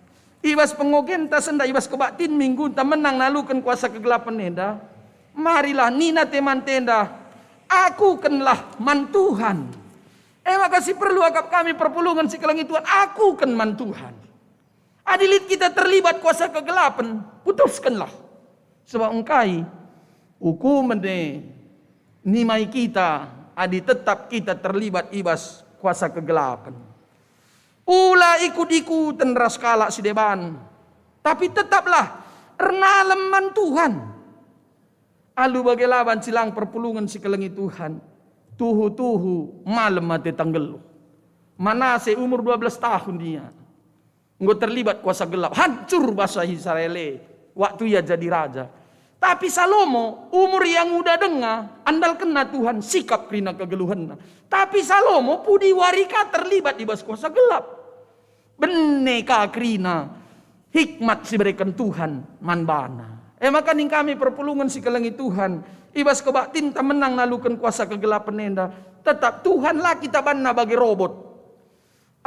Ibas pengogenta senda ibas kebatin minggu ta menang nalukan kuasa kegelapan nenda. Marilah nina teman tenda. Aku kenlah man Tuhan. Maka si perlu akap kami perpulungan si kelengi Tuhan. Aku kan man Tuhan. Adilit kita terlibat kuasa kegelapan. Putuskanlah. Sebab engkai hukuman nimai kita. Adi tetap kita terlibat ibas kuasa kegelapan. Ula ikut-ikutan ras kalak si deban. Tapi tetaplah ernaleman Tuhan. Alu bagai laban silang perpulungan si kelengi Tuhan. Tuhu-tuhu malam mati tanggelu. Manase umur 12 tahun dia. Nggak terlibat kuasa gelap. Hancur bahasa Israel. Waktu ia jadi raja. Tapi Salomo umur yang udah dengar. Andal kena Tuhan sikap rina kegeluhan. Tapi Salomo pudi warika terlibat di bas kuasa gelap. Beneka krina. Hikmat si berikan Tuhan manbana. Maka ning kami perpulungan si kelengi Tuhan. Ibas kebak tinta menang nalukan kuasa kegelapan nenda. Tetap Tuhanlah kita banna bagi robot.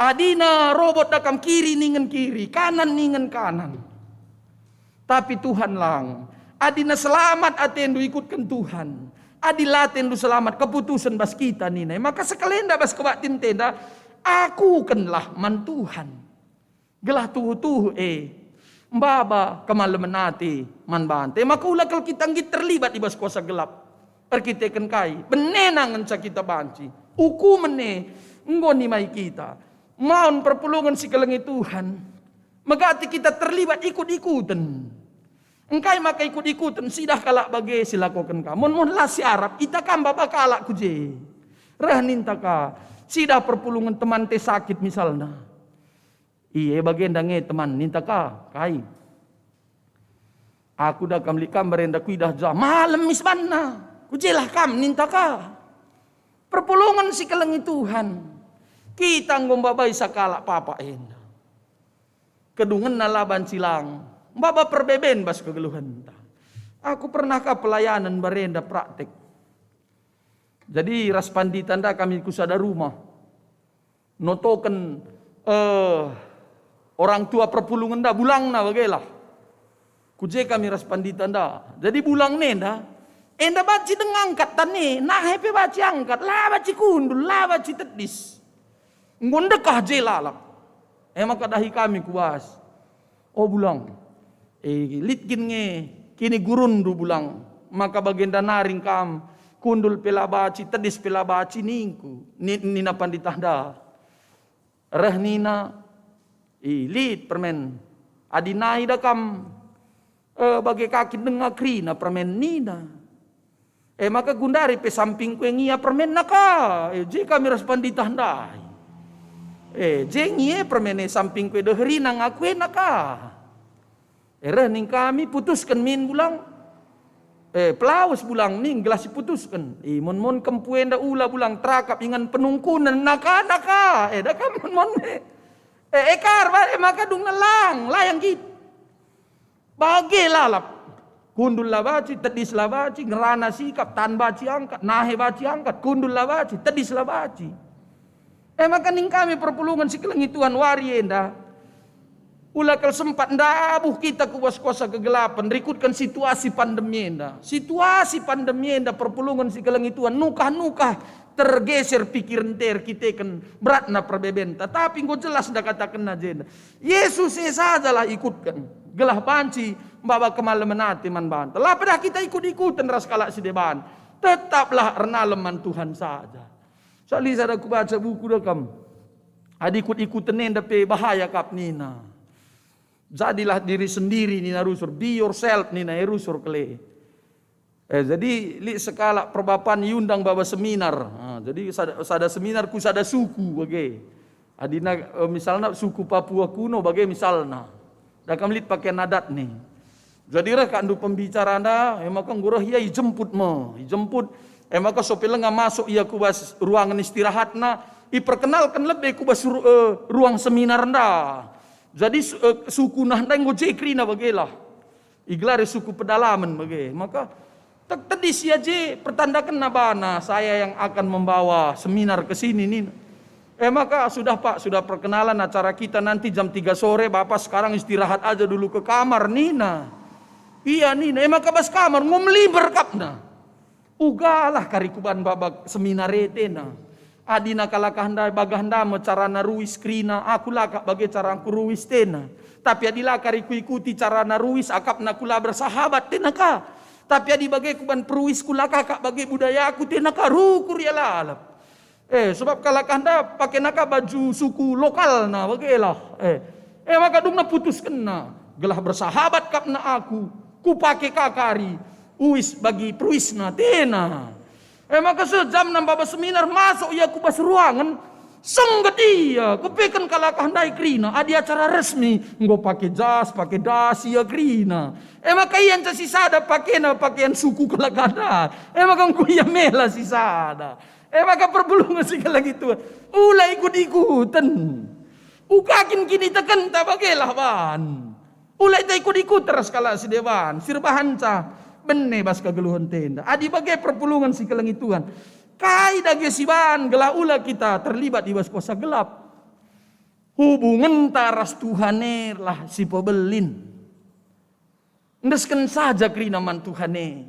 Adina robot dakam kiri ningen kiri. Kanan ningen kanan. Tapi Tuhan lang. Adina selamat atendu ikutkan Tuhan. Adilaten du selamat keputusan bas kita nina. Maka sekalenda bas kebak tintenda. Aku kenlah man Tuhan. Gelah tuhu-tuhu Mbaba kemalemenati man bante. Maka ulakal kita terlibat di bas kuasa gelap. Perkitekan kai. Benenangan sa kita banci. Hukumene. Ngoni mai kita. Maun perpulungan si kelengi Tuhan. Magati kita terlibat ikut-ikutan. Engkai maka ikut-ikutan. Sidah kalak bagi silakokan ka. Mon lah si Arab. Ita kan baba kalak kuje. Rahninta ka. Sidah perpulungan teman te sakit misalnya. Iya bagian dange teman. Ninta ka. Kai. Aku dah kam likam berenda kuidah jah. Malam misbanna. Kujelah kam. Ninta ka. Perpulungan si kelengi Tuhan. Kita ngombabai sakala papa enda. Kedungan na laban silang. Mbaba perbeben bas kegeluhan. Aku pernahkah pelayanan berenda praktek. Jadi raspandi tanda kami kusada rumah. Notoken orang tua perpulungan dah bulang na bagailah. Kuje kami raspandi tanda. Jadi bulang nenda. Enda baci dengangkat tani. Nah hepe baci angkat. Lah baci kundul. Lah baci tedis. Ngondekah jelalak. Maka dahi kami kuas. Oh bulang. Litkin nge. Kini gurundu bulang. Maka bagenda naring kam. Kundul pelabaci. Tedis pelabaci ningku. Nina panditahda. Rehnina. Lit permen. Adinai da kam. Bagai kaki dengar krina permen nina. Maka gundari pe samping kue ngia permen naka. Jika miras panditahda. Jengie permene samping kue deherina ngakue naka. Ning kami putuskan min bulang. Pelaus bulang ning gelas putuskan. Mon kempuenda ula bulang terakap ingan penungkunan naka. Daka mon. Ekar maka dung nalang layang git. Bagi lalap. Kundul labaci, tedis labaci, ngerana sikap, tan baci angkat, nahe baci angkat, kundul labaci, tedis labaci. Maka ning kami perpulungan si kelengi Tuhan warienda. Ulakal sempat ndabuh kita kuasa kegelapan. Rikutkan situasi pandemi enda. Situasi pandemi enda perpulungan si kelengi Tuhan. Nukah tergeser pikiran ter kita kan berat na perbeben. Tapi gue jelas dah katakan aja. Yesus sajalah ikutkan. Gelah banci bawa kemalaman hati man bantal. Lah pada kita ikut-ikutan ras kalak si deban. Tetaplah ernaleman Tuhan saja. Soalnya saya aku baca buku dah kam. Adi ikut-ikutan enda pe bahaya kap nina. Jadilah diri sendiri nina rusur. Be yourself nina rusur kele. Jadi li sekala perbapan yundang baba seminar. Jadi sada seminar ku sada suku bage. Adina misalnya suku Papua kuno bage misalnya. Dakam lit pakai nadat nih. Jadi rek kandu pembicaraan dah. Maka ngurah ya jemput mo. Jemput Maka sopelengah masuk ia kubas ruangan istirahat na, iperkenalkan lebih kubas ruang seminar nda. Jadi suku nah nda ngojekri na bagelah. Iglare suku pedalaman bage. Maka tadi si aje pertandakan nabana saya yang akan membawa seminar ke sini nih. Maka sudah Pak, sudah perkenalan acara kita nanti jam 3 sore. Bapak sekarang istirahat aja dulu ke kamar Nina. Iya Nina, maka bas kamar ngomli berkapna. Ugalah karikuban babak seminar etena. Adina kalakahanda bagahanda carana ruis krina, aku lakak bagi cara aku ruis tena. Tapi adila kariku ikuti carana ruis akap nakula bersahabat tena ka. Tapi adi bagi kuban peruis kula kakak bagi budaya aku tena ka rukur ya lalap. Sebab kalakahanda pakai naka baju suku lokal na bagilah. Maka dungna putus kena. Gelah bersahabat kap na aku. Ku pakai kakari. Uis bagi peruisna tena. Maka sejam nambah seminar masuk ia kubas ruangan. Sengget dia. Kupekan kalakah handai krina. Adi acara resmi. Nggak pakai jas, pakai dasi ya krina. Maka iyan sa sisada pakai na pakaian suku kalakahda. Maka kuya mela sisada. Maka perbulungan segala gitu. Ulai ikut-ikutan. Ukakin kini tekan tabagelah ban. Ulai ta ikut-ikut terus kala si dewan. Sirbahan ca. Benne bas kageluhan tenda. Adi bagai perpulungan si kelangituan. Kai dage siban gelah ula kita terlibat di bas kuasa gelap. Hubungan taras Tuhane lah si pebelin. Ndesken saja krina man Tuhane.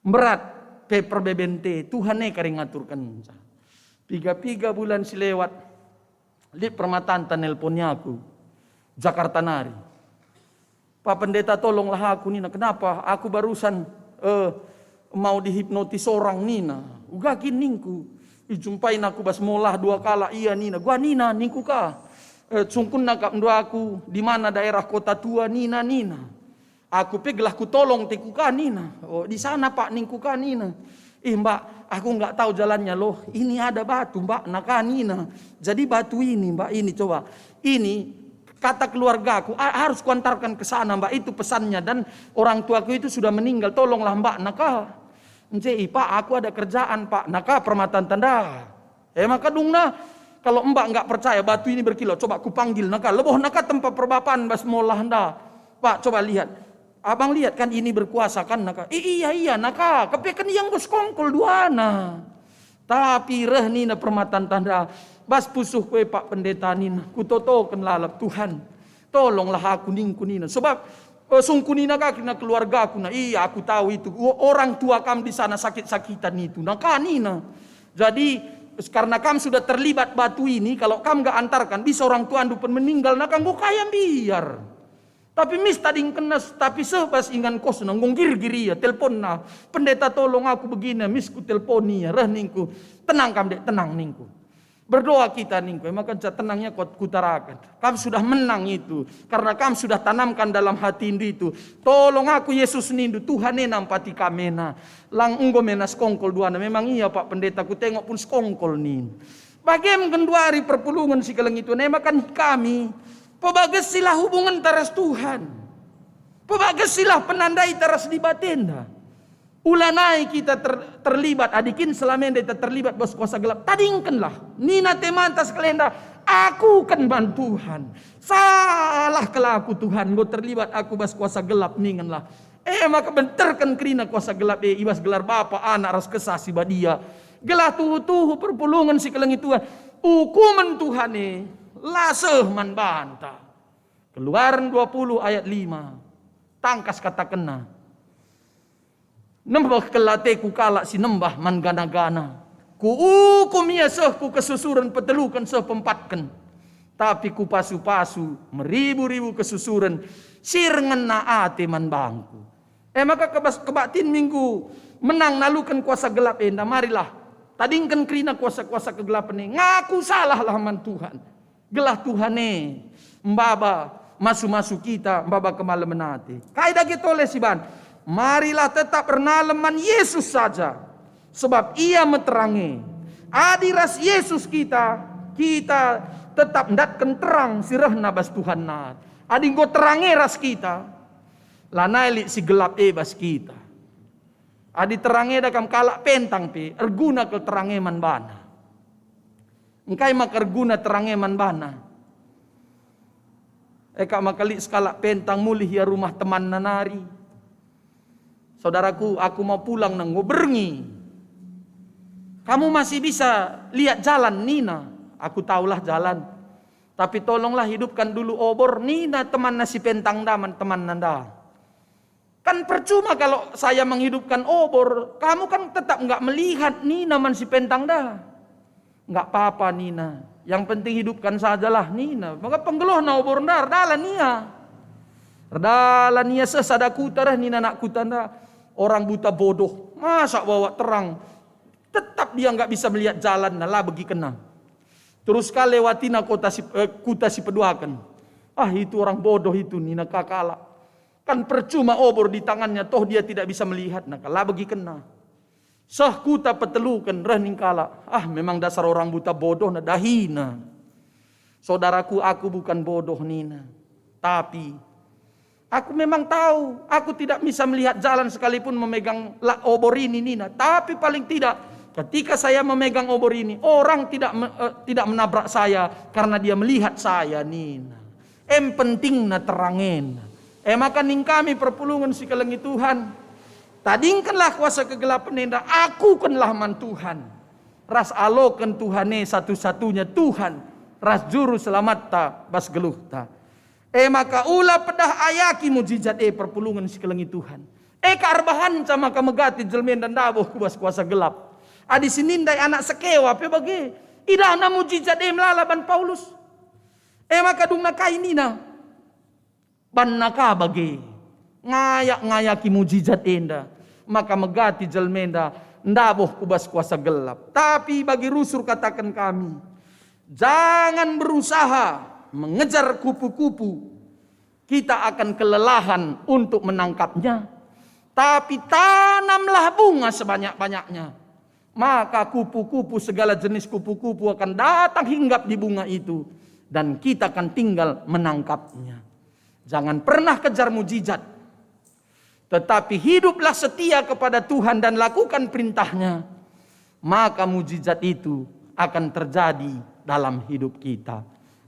Berat paper bebente Tuhane kari ngaturkan. 3 bulan si lewat. Li permataan nelponnya aku. Jakarta Nari. Pak Pendeta tolonglah aku Nina. Kenapa? Aku barusan mau dihipnotis orang Nina. Ugakin ningku. Ijumpain aku bas molah 2 kala. Iya Nina. Gua Nina ningku ka. Sungkun nakap ndo aku. Di mana daerah kota tua Nina. Aku pegelah ku tolong teku ka Nina. Oh di sana Pak ningku ka Nina. Mbak aku nggak tahu jalannya loh. Ini ada batu Mbak naka Nina. Jadi batu ini Mbak ini coba. Ini kata keluarga aku harus kuantarkan ke sana Mbak, itu pesannya, dan orang tuaku itu sudah meninggal, tolonglah Mbak. Naka Pak aku ada kerjaan Pak. Naka permataan tanda. Maka dungna kalau Mbak nggak percaya batu ini berkilau, coba aku panggil naka leboh naka tempat perbapaan bas molah nda. Pak coba lihat. Abang lihat kan ini berkuasa kan naka. Iya naka kepekan yang bos kongkol duana. Tapi reh nina permataan tanda. Bas pusuh kue Pak Pendeta Nina. Kutotokan lalap Tuhan. Tolonglah aku ningku Nina. Sebab sungku Nina kena keluarga aku. Iya aku tahu itu. Orang tua kamu di sana sakit-sakitan itu. Naka Nina. Jadi karena kamu sudah terlibat batu ini. Kalau kamu gak antarkan. Bisa orang tua andu pun meninggal. Naka nggak kaya biar. Tapi mis tadi kenas. Tapi sebas ingan kos. Nanggong giri-giri ya. Telepon na. Pendeta tolong aku begini. Mis ku telponi ya. Reh ningku. Tenang kamu dek. Tenang ningku. Berdoa kita ningku, maka tenangnya kutarakan. Kamu sudah menang itu. Karena kamu sudah tanamkan dalam hati itu. Tolong aku Yesus nindu, Tuhan nampati kamena. Lang unggo mena skongkol duana. Memang iya Pak Pendeta, ku tengok pun skongkol nin. Bagaimana kenduari perpulungan si kelang itu. Nemakan kami. Pebagesilah hubungan taras Tuhan. Pebagesilah penandai taras di batenda. Ulanai kita terlibat, adikin selama kita terlibat bos kuasa gelap. Tadingkanlah, Nina temantas kelenda, aku kan bantuhan. Salah kelaku Tuhan, gue terlibat aku bos kuasa gelap ninganlah. Maka benterkan kerina kuasa gelap ibas gelar bapa anak ras kesasi badia. Gelah tuhu perpulungan si kelengi Tuhan. Hukuman Tuhan laseh man banta. Keluaran 20 ayat 5. Tangkas kata kena. Nembah kelate ku kalak si nembah man gana-gana. Ku ukum ia ku kesusuran petelukan pempatkan. Tapi ku pasu-pasu meribu-ribu kesusuran sirngen naate man bangku. Maka kebatin minggu menang nalukan kuasa gelap marilah. Tadingkan kerina kuasa-kuasa kegelapan ngaku salah lah man Tuhan. Gelah Tuhan mbaba masu-masu kita mbaba kemalaman nate. Kaida getole si ban. Marilah tetap bernaleman Yesus saja. Sebab ia meterangi. Adiras Yesus kita tetap ndatkan terang sirah nabas Tuhan nat. Adi go terangi ras kita. Lanai si gelap bas kita. Adi terangeda kam kalak pentang pe, erguna ke terangeman bana. Engkai mak erguna terangeman bana. Eka makali sekalak pentang mulih ya rumah teman nanari. Saudaraku, aku mau pulang nang ngobrngi. Kamu masih bisa lihat jalan Nina. Aku tahulah jalan. Tapi tolonglah hidupkan dulu obor. Nina teman nasi pentang daman teman nanda. Kan percuma kalau saya menghidupkan obor. Kamu kan tetap nggak melihat Nina man si pentang dah. Nggak apa-apa Nina. Yang penting hidupkan sajalah Nina. Maka penggeluh na obor ndar. Dalan Nia. Dalan Nia sesada kutarah Nina nak kutanda. Orang buta bodoh. Masa bawa terang. Tetap dia nggak bisa melihat jalan. Nah lah bagi kena. Terus kali lewatina kuta si peduakan. Ah itu orang bodoh itu Nina kakala. Kan percuma obor di tangannya, toh dia tidak bisa melihat. Nah kala bagi kena. Sah kuta petelukan rening kala. Ah memang dasar orang buta bodoh na dahina. Saudaraku, aku bukan bodoh Nina. Tapi aku memang tahu, aku tidak bisa melihat jalan sekalipun memegang obor ini Nina. Tapi paling tidak, ketika saya memegang obor ini, orang tidak menabrak saya karena dia melihat saya Nina. Penting na terangen. Maka ning kami perpulungan si kelengi Tuhan. Tadingkanlah kuasa kegelapan nenda, aku kanlah man Tuhan. Ras alokan Tuhane satu-satunya Tuhan. Ras juru selamat ta bas geluh ta. Maka ulah pedah ayaki mujizat perpulungan si kelengi Tuhan. Karbahan sama kamegati jelmen dan dabuh kubas kuasa gelap. Adi sinindai anak sekewa pe bagi. Idana mujizat melalaban Paulus. Maka dung nakai nina. Ban naka bagi. Ngayak-ngayaki mujizat enda. Maka megati jelmenda. Ndaboh kubas kuasa gelap. Tapi bagi rusur katakan kami. Jangan berusaha mengejar kupu-kupu. Kita akan kelelahan untuk menangkapnya. Tapi tanamlah bunga sebanyak-banyaknya. Maka kupu-kupu, segala jenis kupu-kupu akan datang hinggap di bunga itu. Dan kita akan tinggal menangkapnya. Jangan pernah kejar mujizat. Tetapi hiduplah setia kepada Tuhan dan lakukan perintahnya. Maka mujizat itu akan terjadi dalam hidup kita.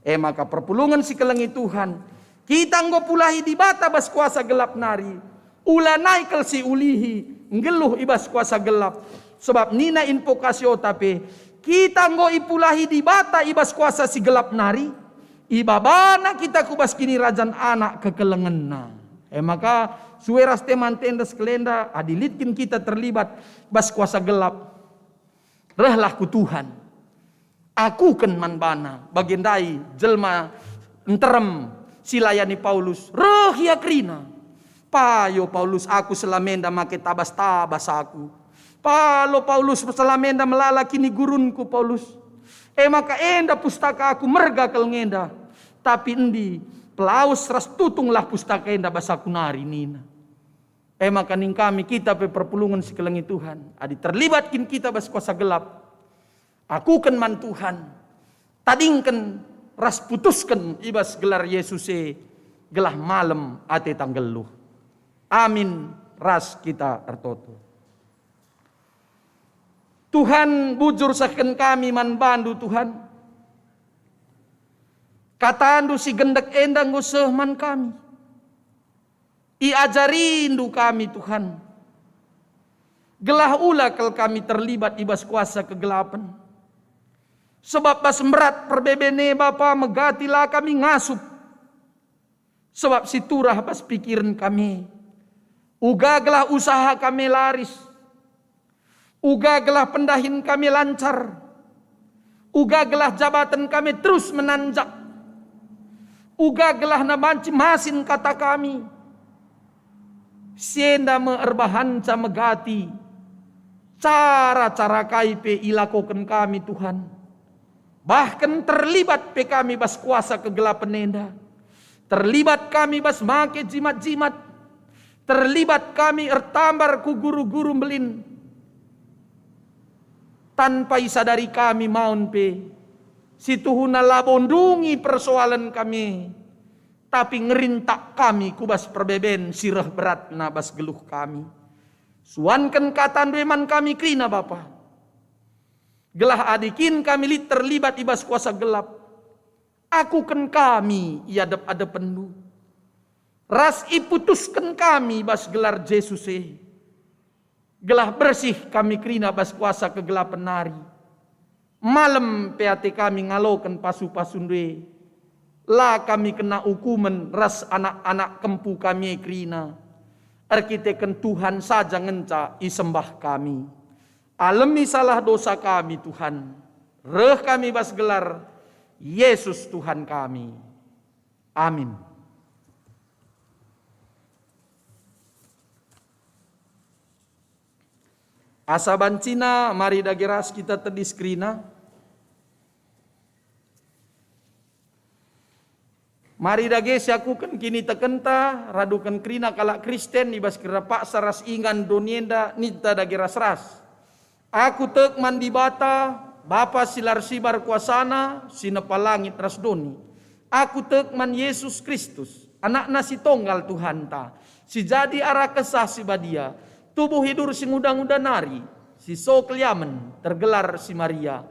Maka perpulungan si kelengi Tuhan. Kita nggopulahi di bata bas kuasa gelap nari. Ula naikel si ulihi. Ngeluh ibas kuasa gelap. Sebab nina invokasio tapi. Kita ipulahi di bata ibas kuasa si gelap nari. Ibabana kita kubas kini rajan anak kekelengenna. Maka sueras teman tendas kelenda adilitkin kita terlibat bas kuasa gelap. Rehlah ku Tuhan. Aku ken manbana bagendai jelma enterem silayani Paulus. Reh ya krina. Payo Paulus aku selamenda make tabas-tabas aku. Palo Paulus selamenda melala kini gurunku Paulus. Maka enda pustaka aku merga kelengenda. Tapi endi pelaus ras tutunglah pustaka enda basa kunari nina. Maka ning kami kita perpulungan si kelengi Tuhan. Adi terlibatkin kita bas kuasa gelap. Aku kan man Tuhan. Tadingkan ras putuskan ibas gelar Yesus gelah malam ate tanggeluh. Amin ras kita ertoto. Tuhan bujur saken kami man bandu Tuhan. Katandu si gendak endang goseh man kami. Iajarindu kami Tuhan. Gelah ula kel kami terlibat ibas kuasa kegelapan. Sebab pas merat perbebene Bapa megatilah kami ngasup. Sebab siturah pas pikiran kami. Uga gelah usaha kami laris. Uga gelah pendahin kami lancar. Uga gelah jabatan kami terus menanjak. Uga gelah nabanci masin kata kami. Sienda meerbahanca megati. Cara-cara kaipe ilakokan kami Tuhan. Bahkan terlibat pe kami bas kuasa kegelapan nenda. Terlibat kami bas make jimat-jimat. Terlibat kami ertambar ku guru-guru belin. Tanpa isadari kami maun pe. Situhuna labondungi persoalan kami. Tapi ngerintak kami kubas perbeben sirah berat na bas geluh kami. Suankan katan reman kami krina Bapa. Gelah adikin kami terlibat ibas kuasa gelap. Akukan kami iadap-adapan lu. Ras iputuskan kami bas gelar Yesus Gelah bersih kami krina bas kuasa kegelapan nari. Malam peate kami ngalokan pasu-pasun lah kami kena hukuman ras anak-anak kempu kami krina. Arkiteken Tuhan saja ngenca isembah kami. Alami salah dosa kami Tuhan. Reh kami bas gelar Yesus Tuhan kami. Amin. Asa bancina mari dageras kita tadi skrina. Mari dage siakukan kini tekenta radukan krina kalak Kristen ibas kira pak saras ingan donienda nita dageras ras. Aku tek mandi bata Bapa silar sibar kuasana sinapa langit ras doni. Aku tek man Yesus Kristus anak nasi tonggal Tuhan ta. Si jadi arah kesah si badia. Tubuh hidur si ngudang-udan nari, si so keliamen, tergelar si Maria.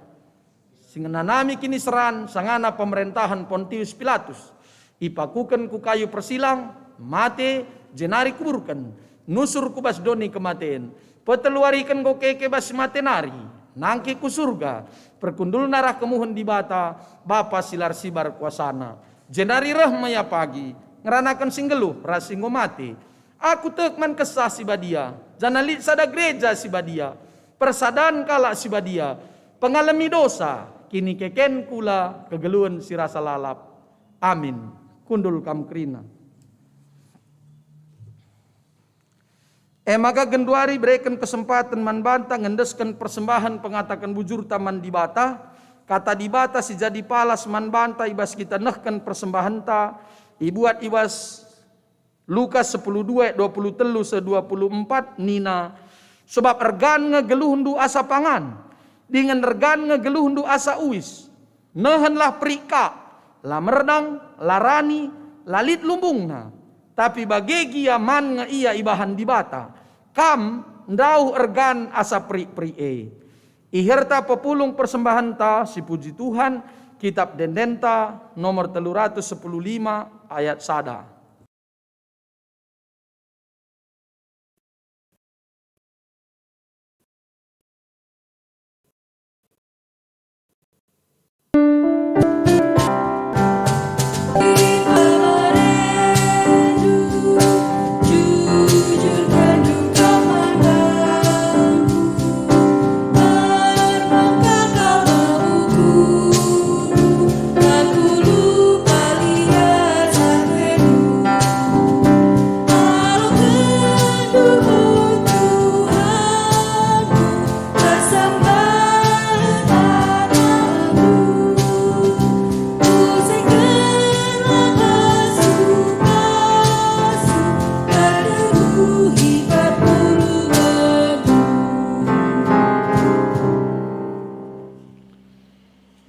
Singenanami kini seran, sangana pemerintahan Pontius Pilatus. Ipakukan ku kayu persilang, mate, jenari kuburkan. Nusur ku bas doni kematen. Peteluarikan go keke bas mate nari. Nangki ku surga. Perkundul narah kemuhun di bata, Bapa silar sibar kuasana. Jenari reh maya pagi, ngeranakan singgeluh, rasingo mate. Aku tekman kesah si badia. Janalit sada gereja si badia. Persadan kala si badia. Pengalami dosa. Kini keken kula kegeluan si rasa lalap. Amin. Kundul kam krina. Maka genduari berikan kesempatan man banta ngendeskan persembahan pengatakan bujur taman di bata. Kata di bata si jadi palas man banta ibas kita nehkan persembahan ta. Ibuat ibas Lukas 10:2, 23-24 nina. Sebab ergan ngegeluhundu asa pangan. Dengan ergan ngegeluhundu asa uis. Nehenlah perika. La merdang, la rani, lalit lumbungna. Tapi bagegi man nge iya ibahan di bata. Kam ndau ergan asa peri-peri Iherta pepulung persembahan ta si puji Tuhan. Kitab Dendenta nomor 315 ayat sada.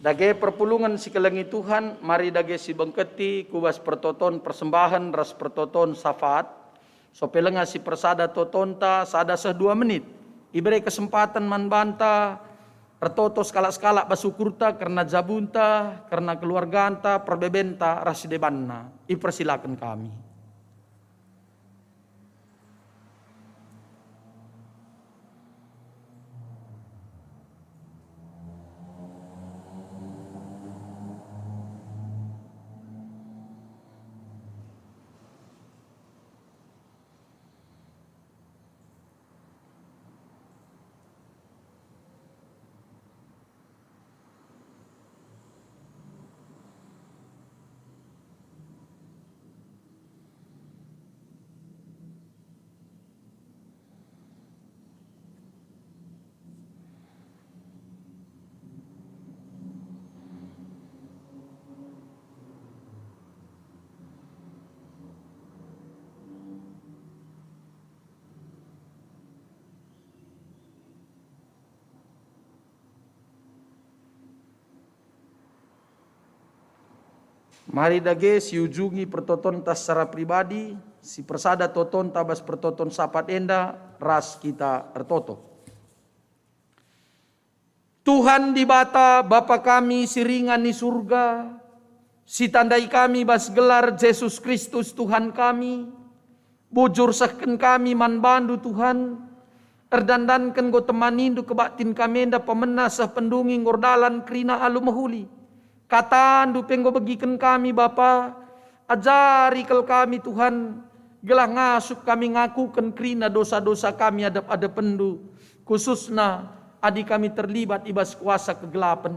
Dage perpulungan si kelengi Tuhan, mari dage si bengketi, kubas pertoton persembahan, ras pertoton syafaat. So pelenga si persada totonta, sada 2 menit. Iberi kesempatan man banta, pertoto skala-skala basukurta, karena jabunta, karena keluarganta, perbebenta, rasidebanna. Ipersilakan kami. Mari dage siujungi pertoton tas secara pribadi, si persada toton tabas pertoton sapat enda ras kita ertoto. Tuhan di bata Bapa kami siringan di surga, si tandai kami bas gelar Yesus Kristus Tuhan kami, bujur sahken kami man bandu Tuhan, erdandankan go temanindu kebaktin kami enda pemenasah pendungi ngordalan krina alu mahuli. Katandu penggo bagikan kami Bapa, ajari kel kami Tuhan, gelah ngasup kami ngakukan krina dosa-dosa kami adap pendu, khususna adi kami terlibat ibas kuasa kegelapan.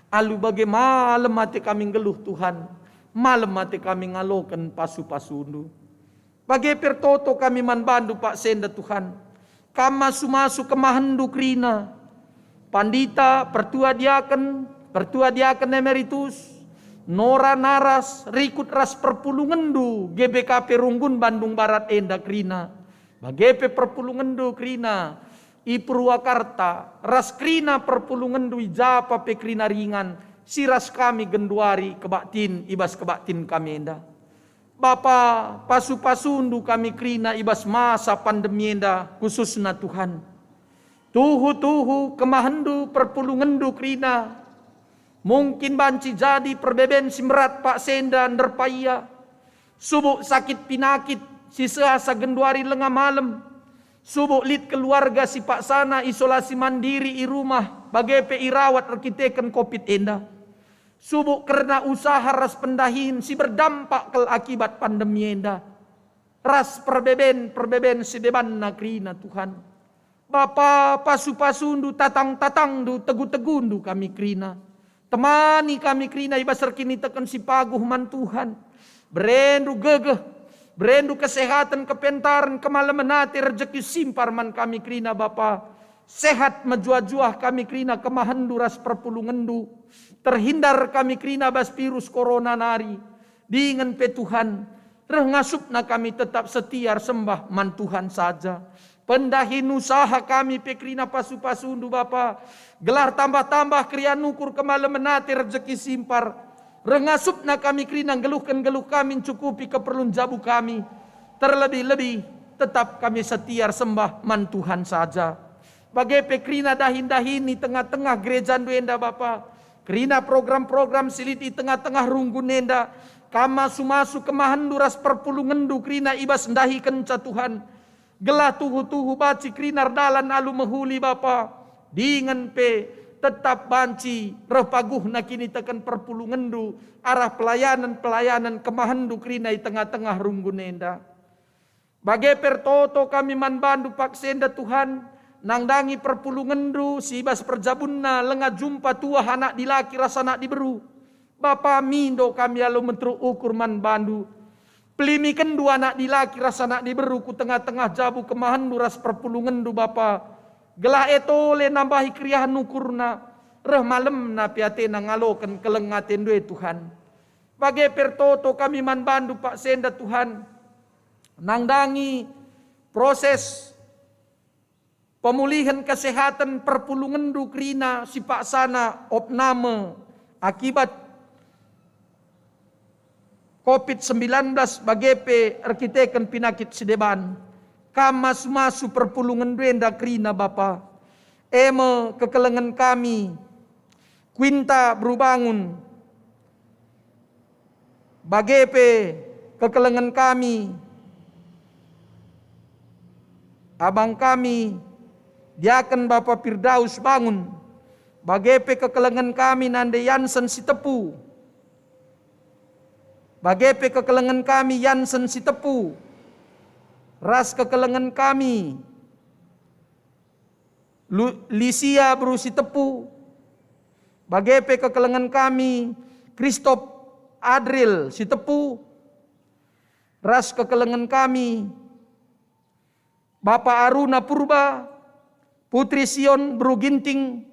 Alu bagai malam mati kami geluh Tuhan, malam mati kami ngalokan pasu-pasundu. Bagai pertoto kami manbandu Pak Senda Tuhan, kama sumasu kemahandu krina, pandita, pertua diaken emeritus, Nora naras, rikut ras perpulungendu, GBKP Runggun Bandung Barat enda krina, bagepe perpulungendu krina, I Purwakarta, ras krina perpulungendu ijapa pe krina ringan, siras kami genduari kebaktin, ibas kebaktin kami enda. Bapa, pasu-pasundu kami krina ibas masa pandemi enda, khususna Tuhan. Tuhu kemahandu perpulungendu krina, mungkin banci jadi perbeben simrat Pak Senda nerpaya, subuk sakit pinakit si seasa genduari lengah malam, subuk lit keluarga si Pak Sana isolasi mandiri i rumah, bagepe irawat rekiteken COVID enda, subuk karena usaha ras pendahin si berdampak kel akibat pandemi enda, ras perbeben si beban nakrina Tuhan. Bapa pasu-pasundu tatang-tatangdu tegu-tegundu kami krina, temani kami krina ibasar kini tekan si paguh man Tuhan, berendu gegeh, berendu kesehatan kepentaran kemalaman hati rezeki simpar man kami krina Bapa, sehat menjuah-juah kami krina kemahandu ras perpulungendu, terhindar kami krina bas virus corona nari, dengan pe Tuhan, reh ngasupna kami tetap setia sembah man Tuhan saja. Pendahin usaha kami pekrina pasu-pasundu Bapa, gelar tambah-tambah krian ukur kemalam menati rezeki simpar, rengasupna kami krina geluh kami cukupi keperluan jabu kami, terlebih-lebih tetap kami setia sembah man Tuhan saja. Bagai pekrina dahin-dahin di tengah-tengah gereja enda Bapa, krina program-program siliti tengah-tengah runggun enda, kama sumasu kemahan duras perpulungendu krina ibas ndahi kenca Tuhan. Gelah tuhu-tuhu baci krinar dalan alu mahuli Bapa, dengan pe tetap banci repaguh nakini tekan perpulungendu arah pelayanan kemahandu krina di tengah-tengah runggun enda. Bagai pertoto kami manbandu Pak Senda Tuhan, nangdangi perpulungendu si ibas perjabunna lengah jumpa tua anak dilaki rasa anak diberu. Bapa mindo kami alu mentru ukur manbandu, pelimikan dua anak dilaki rasa anak diberu ku tengah-tengah jabu kemahandu ras perpulungendu Bapa, gelah etole nambahi kriahan nukurna, reh malem na piatena ngalokan kelengaten due Tuhan. Bagai pertoto kami manbandu Pak Senda Tuhan, nangdangi proses pemulihan kesehatan perpulungendu krina si Pak Sana opname akibat COVID-19 bagepe arkiteken pinakit sedeban, kamas masu perpulungan duenda krina Bapa, eme kekelengan kami, Quinta berubangun, bagepe kekelengan kami, abang kami, diaken Bapa Firdaus bangun, bagepe kekelengan kami nande Yansen si tepu, bagepe kekelengan kami Yansen si tepu, ras kekelengan kami Lisia bru si tepu, bagepe kekelengan kami Christoph Adril si tepu, ras kekelengan kami Bapak Aruna Purba, Putri Sion bru Ginting,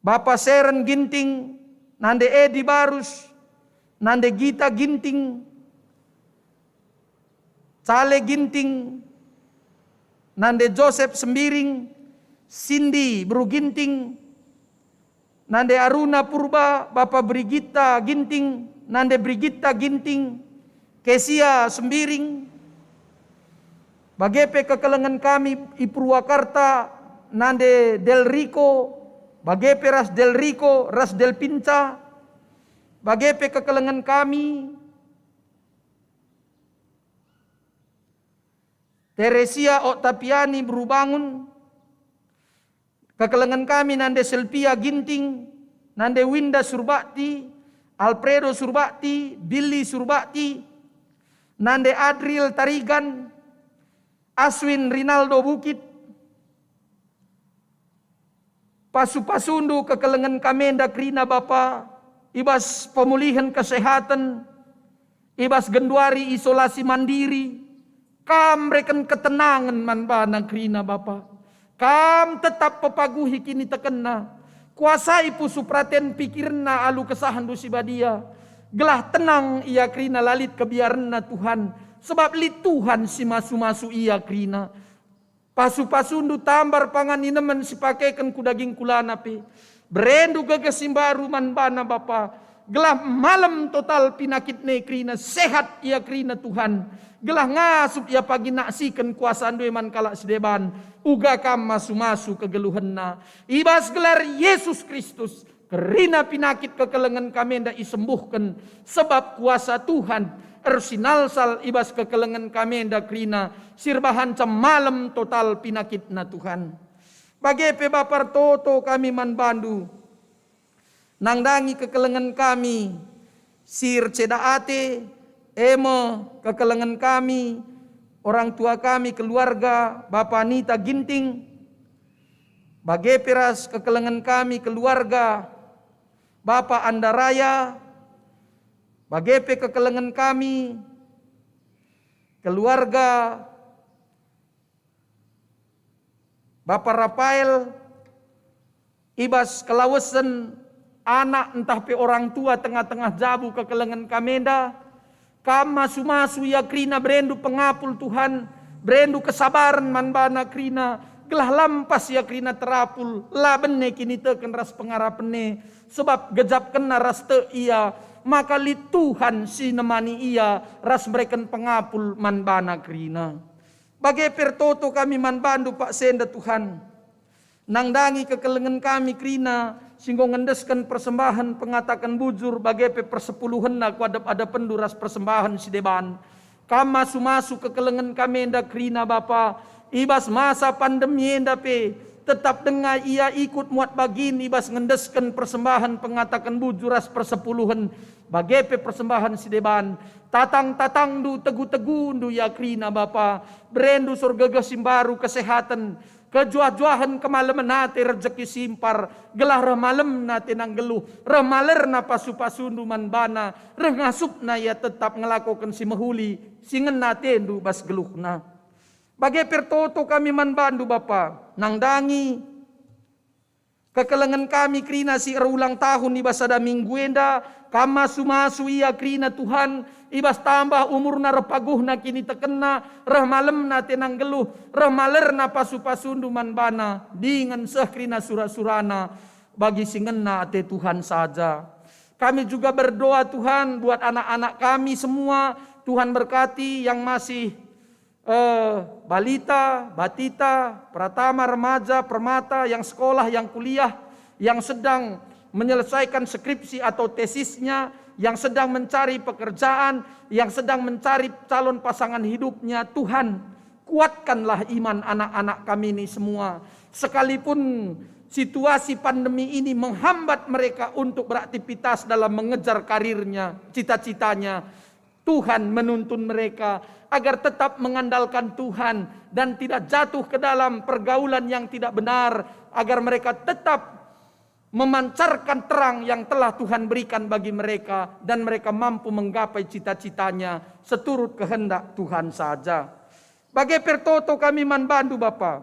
Bapak Seren Ginting, nande Edi Barus, nande Gita Ginting, Cale Ginting, nande Joseph Sembiring, Cindy Bru Ginting, nande Aruna Purba, Bapak Brigita Ginting, nande Brigita Ginting, Kesia Sembiring, bagepe kekelengan kami i Purwakarta, nande Del Rico, bagepe ras Del Rico, ras Del Pinca, bagepe kekelengan kami Teresia Oktaviani Berubangun, kekelengan kami nande Selvia Ginting, nande Winda Surbakti, Alfredo Surbakti, Billy Surbakti, nande Adriel Tarigan, Aswin Rinaldo Bukit, Pasu-pasundu kekelengan kamenda krina Bapa, ibas pemulihan kesehatan, ibas genduari isolasi mandiri, kam reken ketenangan manbana krina Bapa. Kam tetap pepaguhi kini tekena, kuasai pusu praten pikirna alu kesahan dusi badia, gelah tenang ia krina lalit kebiarna Tuhan, sebab li Tuhan si masu-masu ia krina. Pasu-pasundu tambar pangan inemen sipakekan ku daging kulana pe, berendu gegesimbaru manbana Bapa, gelah malam total pinakit ne krina, sehat ia krina Tuhan. Gelah ngasup ia pagi naksikan kuasa andue man kalak sedeban, uga kam masu-masu kegeluhenna. Ibas gelar Yesus Kristus, kerina pinakit kekelengan kamenda isembuhkan, sebab kuasa Tuhan ersinalsal ibas kekelengan kamenda krina, sirbahan cam malam total pinakitna Tuhan. Bagepe Bapar toto kami man bandu, nangdangi kekelengan kami, sir cedaate, eme kekelengan kami, orang tua kami, keluarga, Bapak Anita Ginting, bageperas kekelengan kami, keluarga, Bapak Andaraya, bagepe kekelengan kami, keluarga, Bapak Rafael, ibas kelawesan, anak entah pe orang tua tengah-tengah jabu kekelengan kamenda, kam masu-masu ya krina berendu pengapul Tuhan, berendu kesabaran manbana krina, gelah lampas ya krina terapul, labene kini teken ras pengarapene, sebab gejap kena ras te ia, maka li Tuhan si nemani ia, ras mereken pengapul manbana krina. Bagai pertoto kami manbandu Pak Senda Tuhan, nangdangi kekelengan kami krina, singgo ngendeskan persembahan pengatakan bujur bagai persepuluhan na kuadap ada penduras persembahan si deban. Kam masu-masu kekelengan kami enda krina Bapa, ibas masa pandemi enda pe, tetap dengar ia ikut muat bagin ibas ngendeskan persembahan pengatakan bujur ras persepuluhan bagai persembahan si deban. Tatang-tatang du tegu-tegu du ya krina Bapa, berendu surga gesimbaru kesehatan, kejuah-juahan kemalaman nate rezeki simpar, gelah remalem nate nang geluh, remaler na pasu-pasundu manbana, rengasup na ya tetap ngelakukan si mehuli, singen nate ndu bas geluhna. Bagai pertoto kami manbandu Bapa, nangdangi kekelengan kami krina si ulang tahun ibas ada minggu enda, kama sumasu ia krina Tuhan, ibas tambah umur na repaguh na kini tekena, rehmalem na tenang geluh, rehmaler na pasu-pasundu manbana, dengan seh krina surah-surana, bagi singena ate Tuhan saja. Kami juga berdoa Tuhan buat anak-anak kami semua, Tuhan berkati yang masih balita, batita, pratama, remaja, permata, yang sekolah, yang kuliah, yang sedang menyelesaikan skripsi atau tesisnya, yang sedang mencari pekerjaan, yang sedang mencari calon pasangan hidupnya. Tuhan, kuatkanlah iman anak-anak kami ini semua. Sekalipun situasi pandemi ini menghambat mereka untuk beraktivitas dalam mengejar karirnya, cita-citanya, Tuhan menuntun mereka agar tetap mengandalkan Tuhan dan tidak jatuh ke dalam pergaulan yang tidak benar, agar mereka tetap memancarkan terang yang telah Tuhan berikan bagi mereka dan mereka mampu menggapai cita-citanya seturut kehendak Tuhan saja. Bagai pertoto kami manbandu Bapa,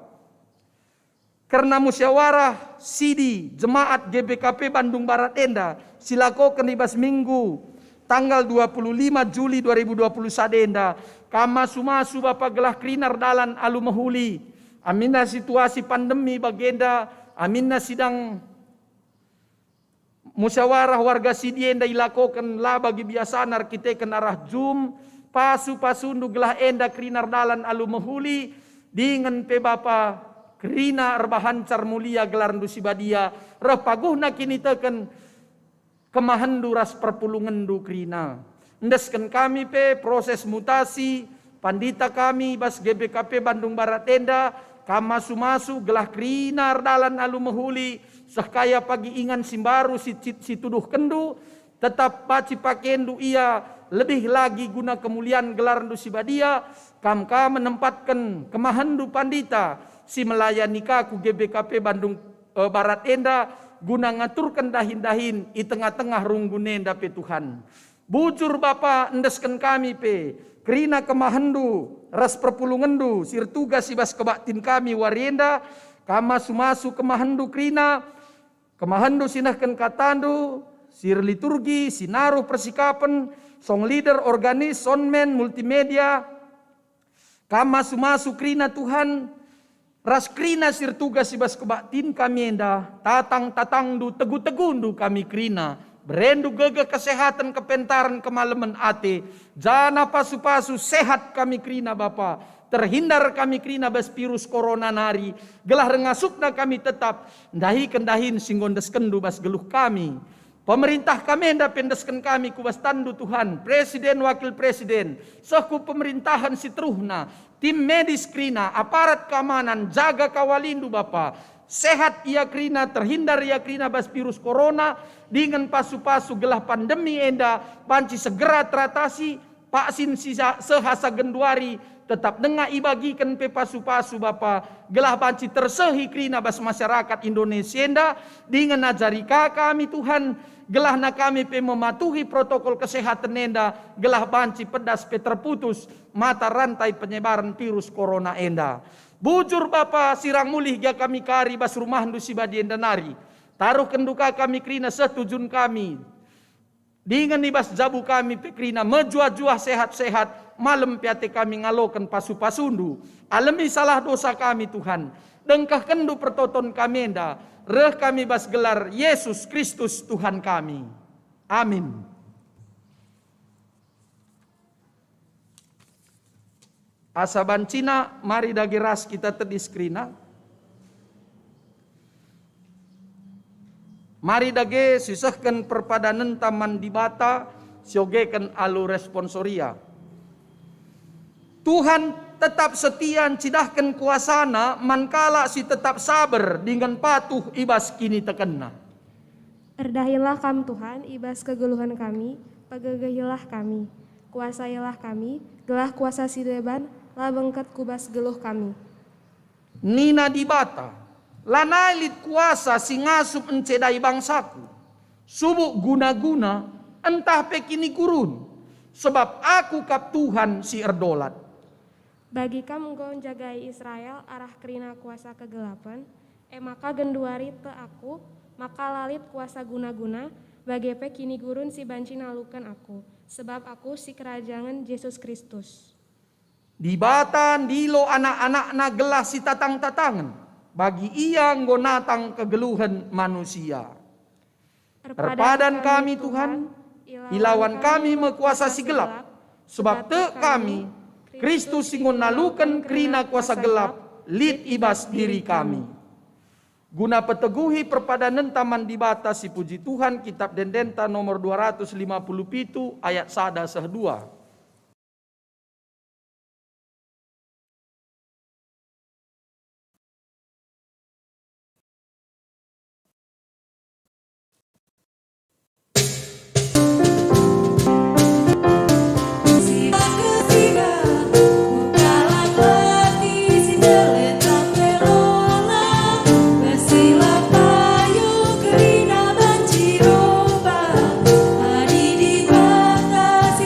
karena musyawarah Sidi Jemaat GBKP Bandung Barat Enda silakokan ibas minggu tanggal 25 Juli 2020 sadenda, kama sumasu Bapak gelah krinar dalan alu mahuli, aminna situasi pandemi bagenda, aminna sidang musyawarah warga Sidienda ilakokan lah bagi biasa narkitekan arah Zoom, pasu-pasundu gelah enda krinar dalan alu mehuli, dengan pe Bapa kerina erbahancar mulia gelar si badia, repaguhna kini teken kemahandu ras perpulungandu krina. Ndesken kami pe proses mutasi, pandita kami bas GBKP Bandung Barat Tenda, kamasu-masu gelah krinar dalan alu mehuli, sekaya pagi ingan simbaru si tuduh kendu, tetap paci pakendu ia lebih lagi guna kemuliaan gelar si badia, kamka menempatkan kemahandu pandita, si melayani kaku GBKP Bandung Barat Enda, guna ngaturkan dahin-dahin i tengah-tengah runggunenda pe Tuhan. Bujur Bapa endeskan kami pe, kerina kemahandu, ras perpulungandu, sir tugas ibas kebaktin kami warienda, kama sumasu kemahandu kerina, kemahandu sinahkan katandu, sir liturgi, sinaruh persikapan, song leader, organis, soundman, multimedia, kama sumasu kerina Tuhan, ras krina sir tugas ibas kebaktin kami enda, tatang du tegu-tegundu kami krina, berendu gege kesehatan kepentaran kemalaman ate, jana pasu-pasu sehat kami krina Bapa, terhindar kami krina bas virus corona nari, gelah rengasukna kami tetap, ndahi kendahin singgondes kendu bas geluh kami. Pemerintah kami hendak pendeskan kami kubas tandu Tuhan, presiden wakil presiden, seku pemerintahan si teruhna, tim medis krina, aparat keamanan, jaga kawalindu Bapa, sehat ia krina, terhindar ia krina bas virus corona, dengan pasu-pasu gelah pandemi enda, panci segera teratasi, paksin sisa sehasa genduari, tetap dengar ibagikan pe pasu-pasu Bapa, gelah panci tersehi krina bas masyarakat Indonesia enda, dengan ajarika kami Tuhan, gelah na kami pe mematuhi protokol kesehatan enda, gelah banci pedas pe terputus mata rantai penyebaran virus corona enda. Bujur Bapa sirang mulih ga kami kari bas rumah ndu si badi enda nari. Taruh kenduka kami krina setujun kami. Dengan ibas jabu kami pe krina menjua-jua sehat-sehat, malam piate kami ngalokan pasu-pasundu. Alami salah dosa kami Tuhan. Dengkah kendu pertoton kami enda, reh kami bas gelar Yesus Kristus Tuhan kami. Amin. Asaban Cina, mari dagi ras kita terdiskrina. Mari dage sisahkan perpadanan taman di bata, siogekan alu responsoria. Tuhan tetap setia cidahkan kuasana, mankala si tetap sabar dengan patuh ibas kini tekenna. Erdahilah kam Tuhan, ibas kegeluhan kami, pagagehilah kami, kuasailah kami, gelah kuasa sideban, lah bengket kubas geluh kami. Nina di bata, lanailit kuasa si ngasup encedai bangsaku, subuk guna-guna, entah pekini kurun, sebab aku kap Tuhan si erdolat. Bagi kam engkau jagai Israel arah kerina kuasa kegelapan, maka genduari te aku, maka lalit kuasa guna-guna, bagi pe kini gurun si banci nalukan aku, sebab aku si kerajaan Yesus Kristus. Di batan dilo anak-anak gelah si tatang-tatangan, bagi ia nggonatang kegeluhan manusia. Terpadan kami Tuhan, ilawan kami mekuasa si gelap, sebab te kami, Kristus singon nalukan krina kuasa gelap, lid ibas diri kami. Guna peteguhi perpadanan taman di bata si puji Tuhan, kitab Dendenta nomor 257 ayat 1-2. Adi di bata si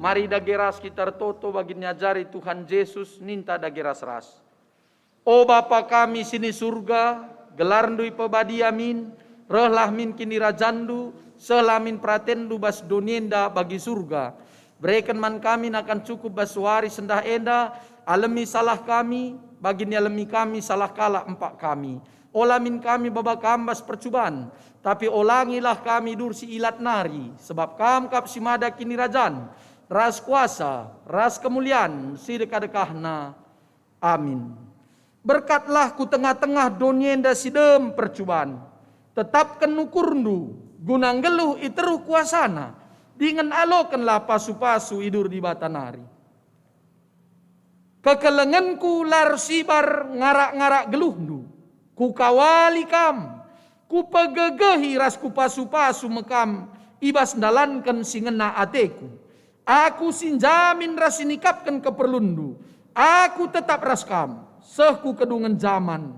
Mari dageras kita toto bagi nyajari Tuhan Yesus ninta dageras ras. O Bapa kami sini surga, gelarndui pebadi amin, rehlah min kini rajandu, selamin pratendu bas donienda bagi surga. Berikan man kami akan cukup bas wari sendah enda, alemi salah kami, baginya alemi kami salah kalah empak kami. Olamin kami babak kambas percubaan, tapi olangilah kami dursi ilat nari, sebab kam kap simada kini rajan, ras kuasa, ras kemuliaan, si dekah-dekahna. Amin. Berkatlah ku tengah-tengah donienda sidem percubaan, tetapkan nukurndu, gunang geluh iteruh kuasana, dengan alokanlah pasu-pasu idur di batanari. Kekelenganku lar sibar ngarak-ngarak geluhndu, ku kawali kam, ku pegegehi ras ku pasu-pasu mekam, ibas dalankan singena ateku. Aku sinjamin ras inikapkan keperlundu, aku tetap ras kam, sehku kedungan zaman.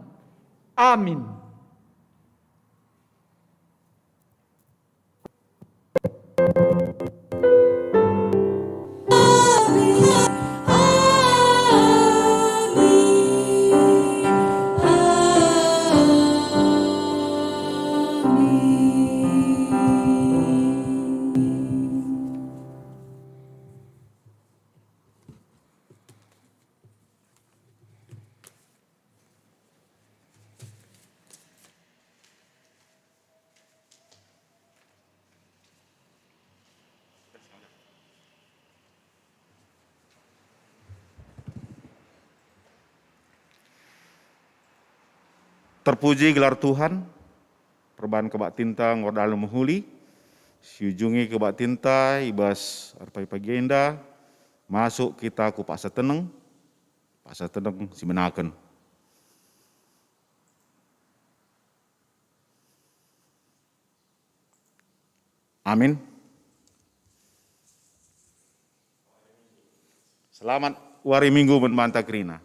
Amin. Terpuji gelar Tuhan, perubahan kebak tinta ngordal menghuli, siujungi kebak tinta ibas arpai pagenda, masuk kita ku paksa teneng si menaken. Amin. Selamat wari minggu bermanta kerina.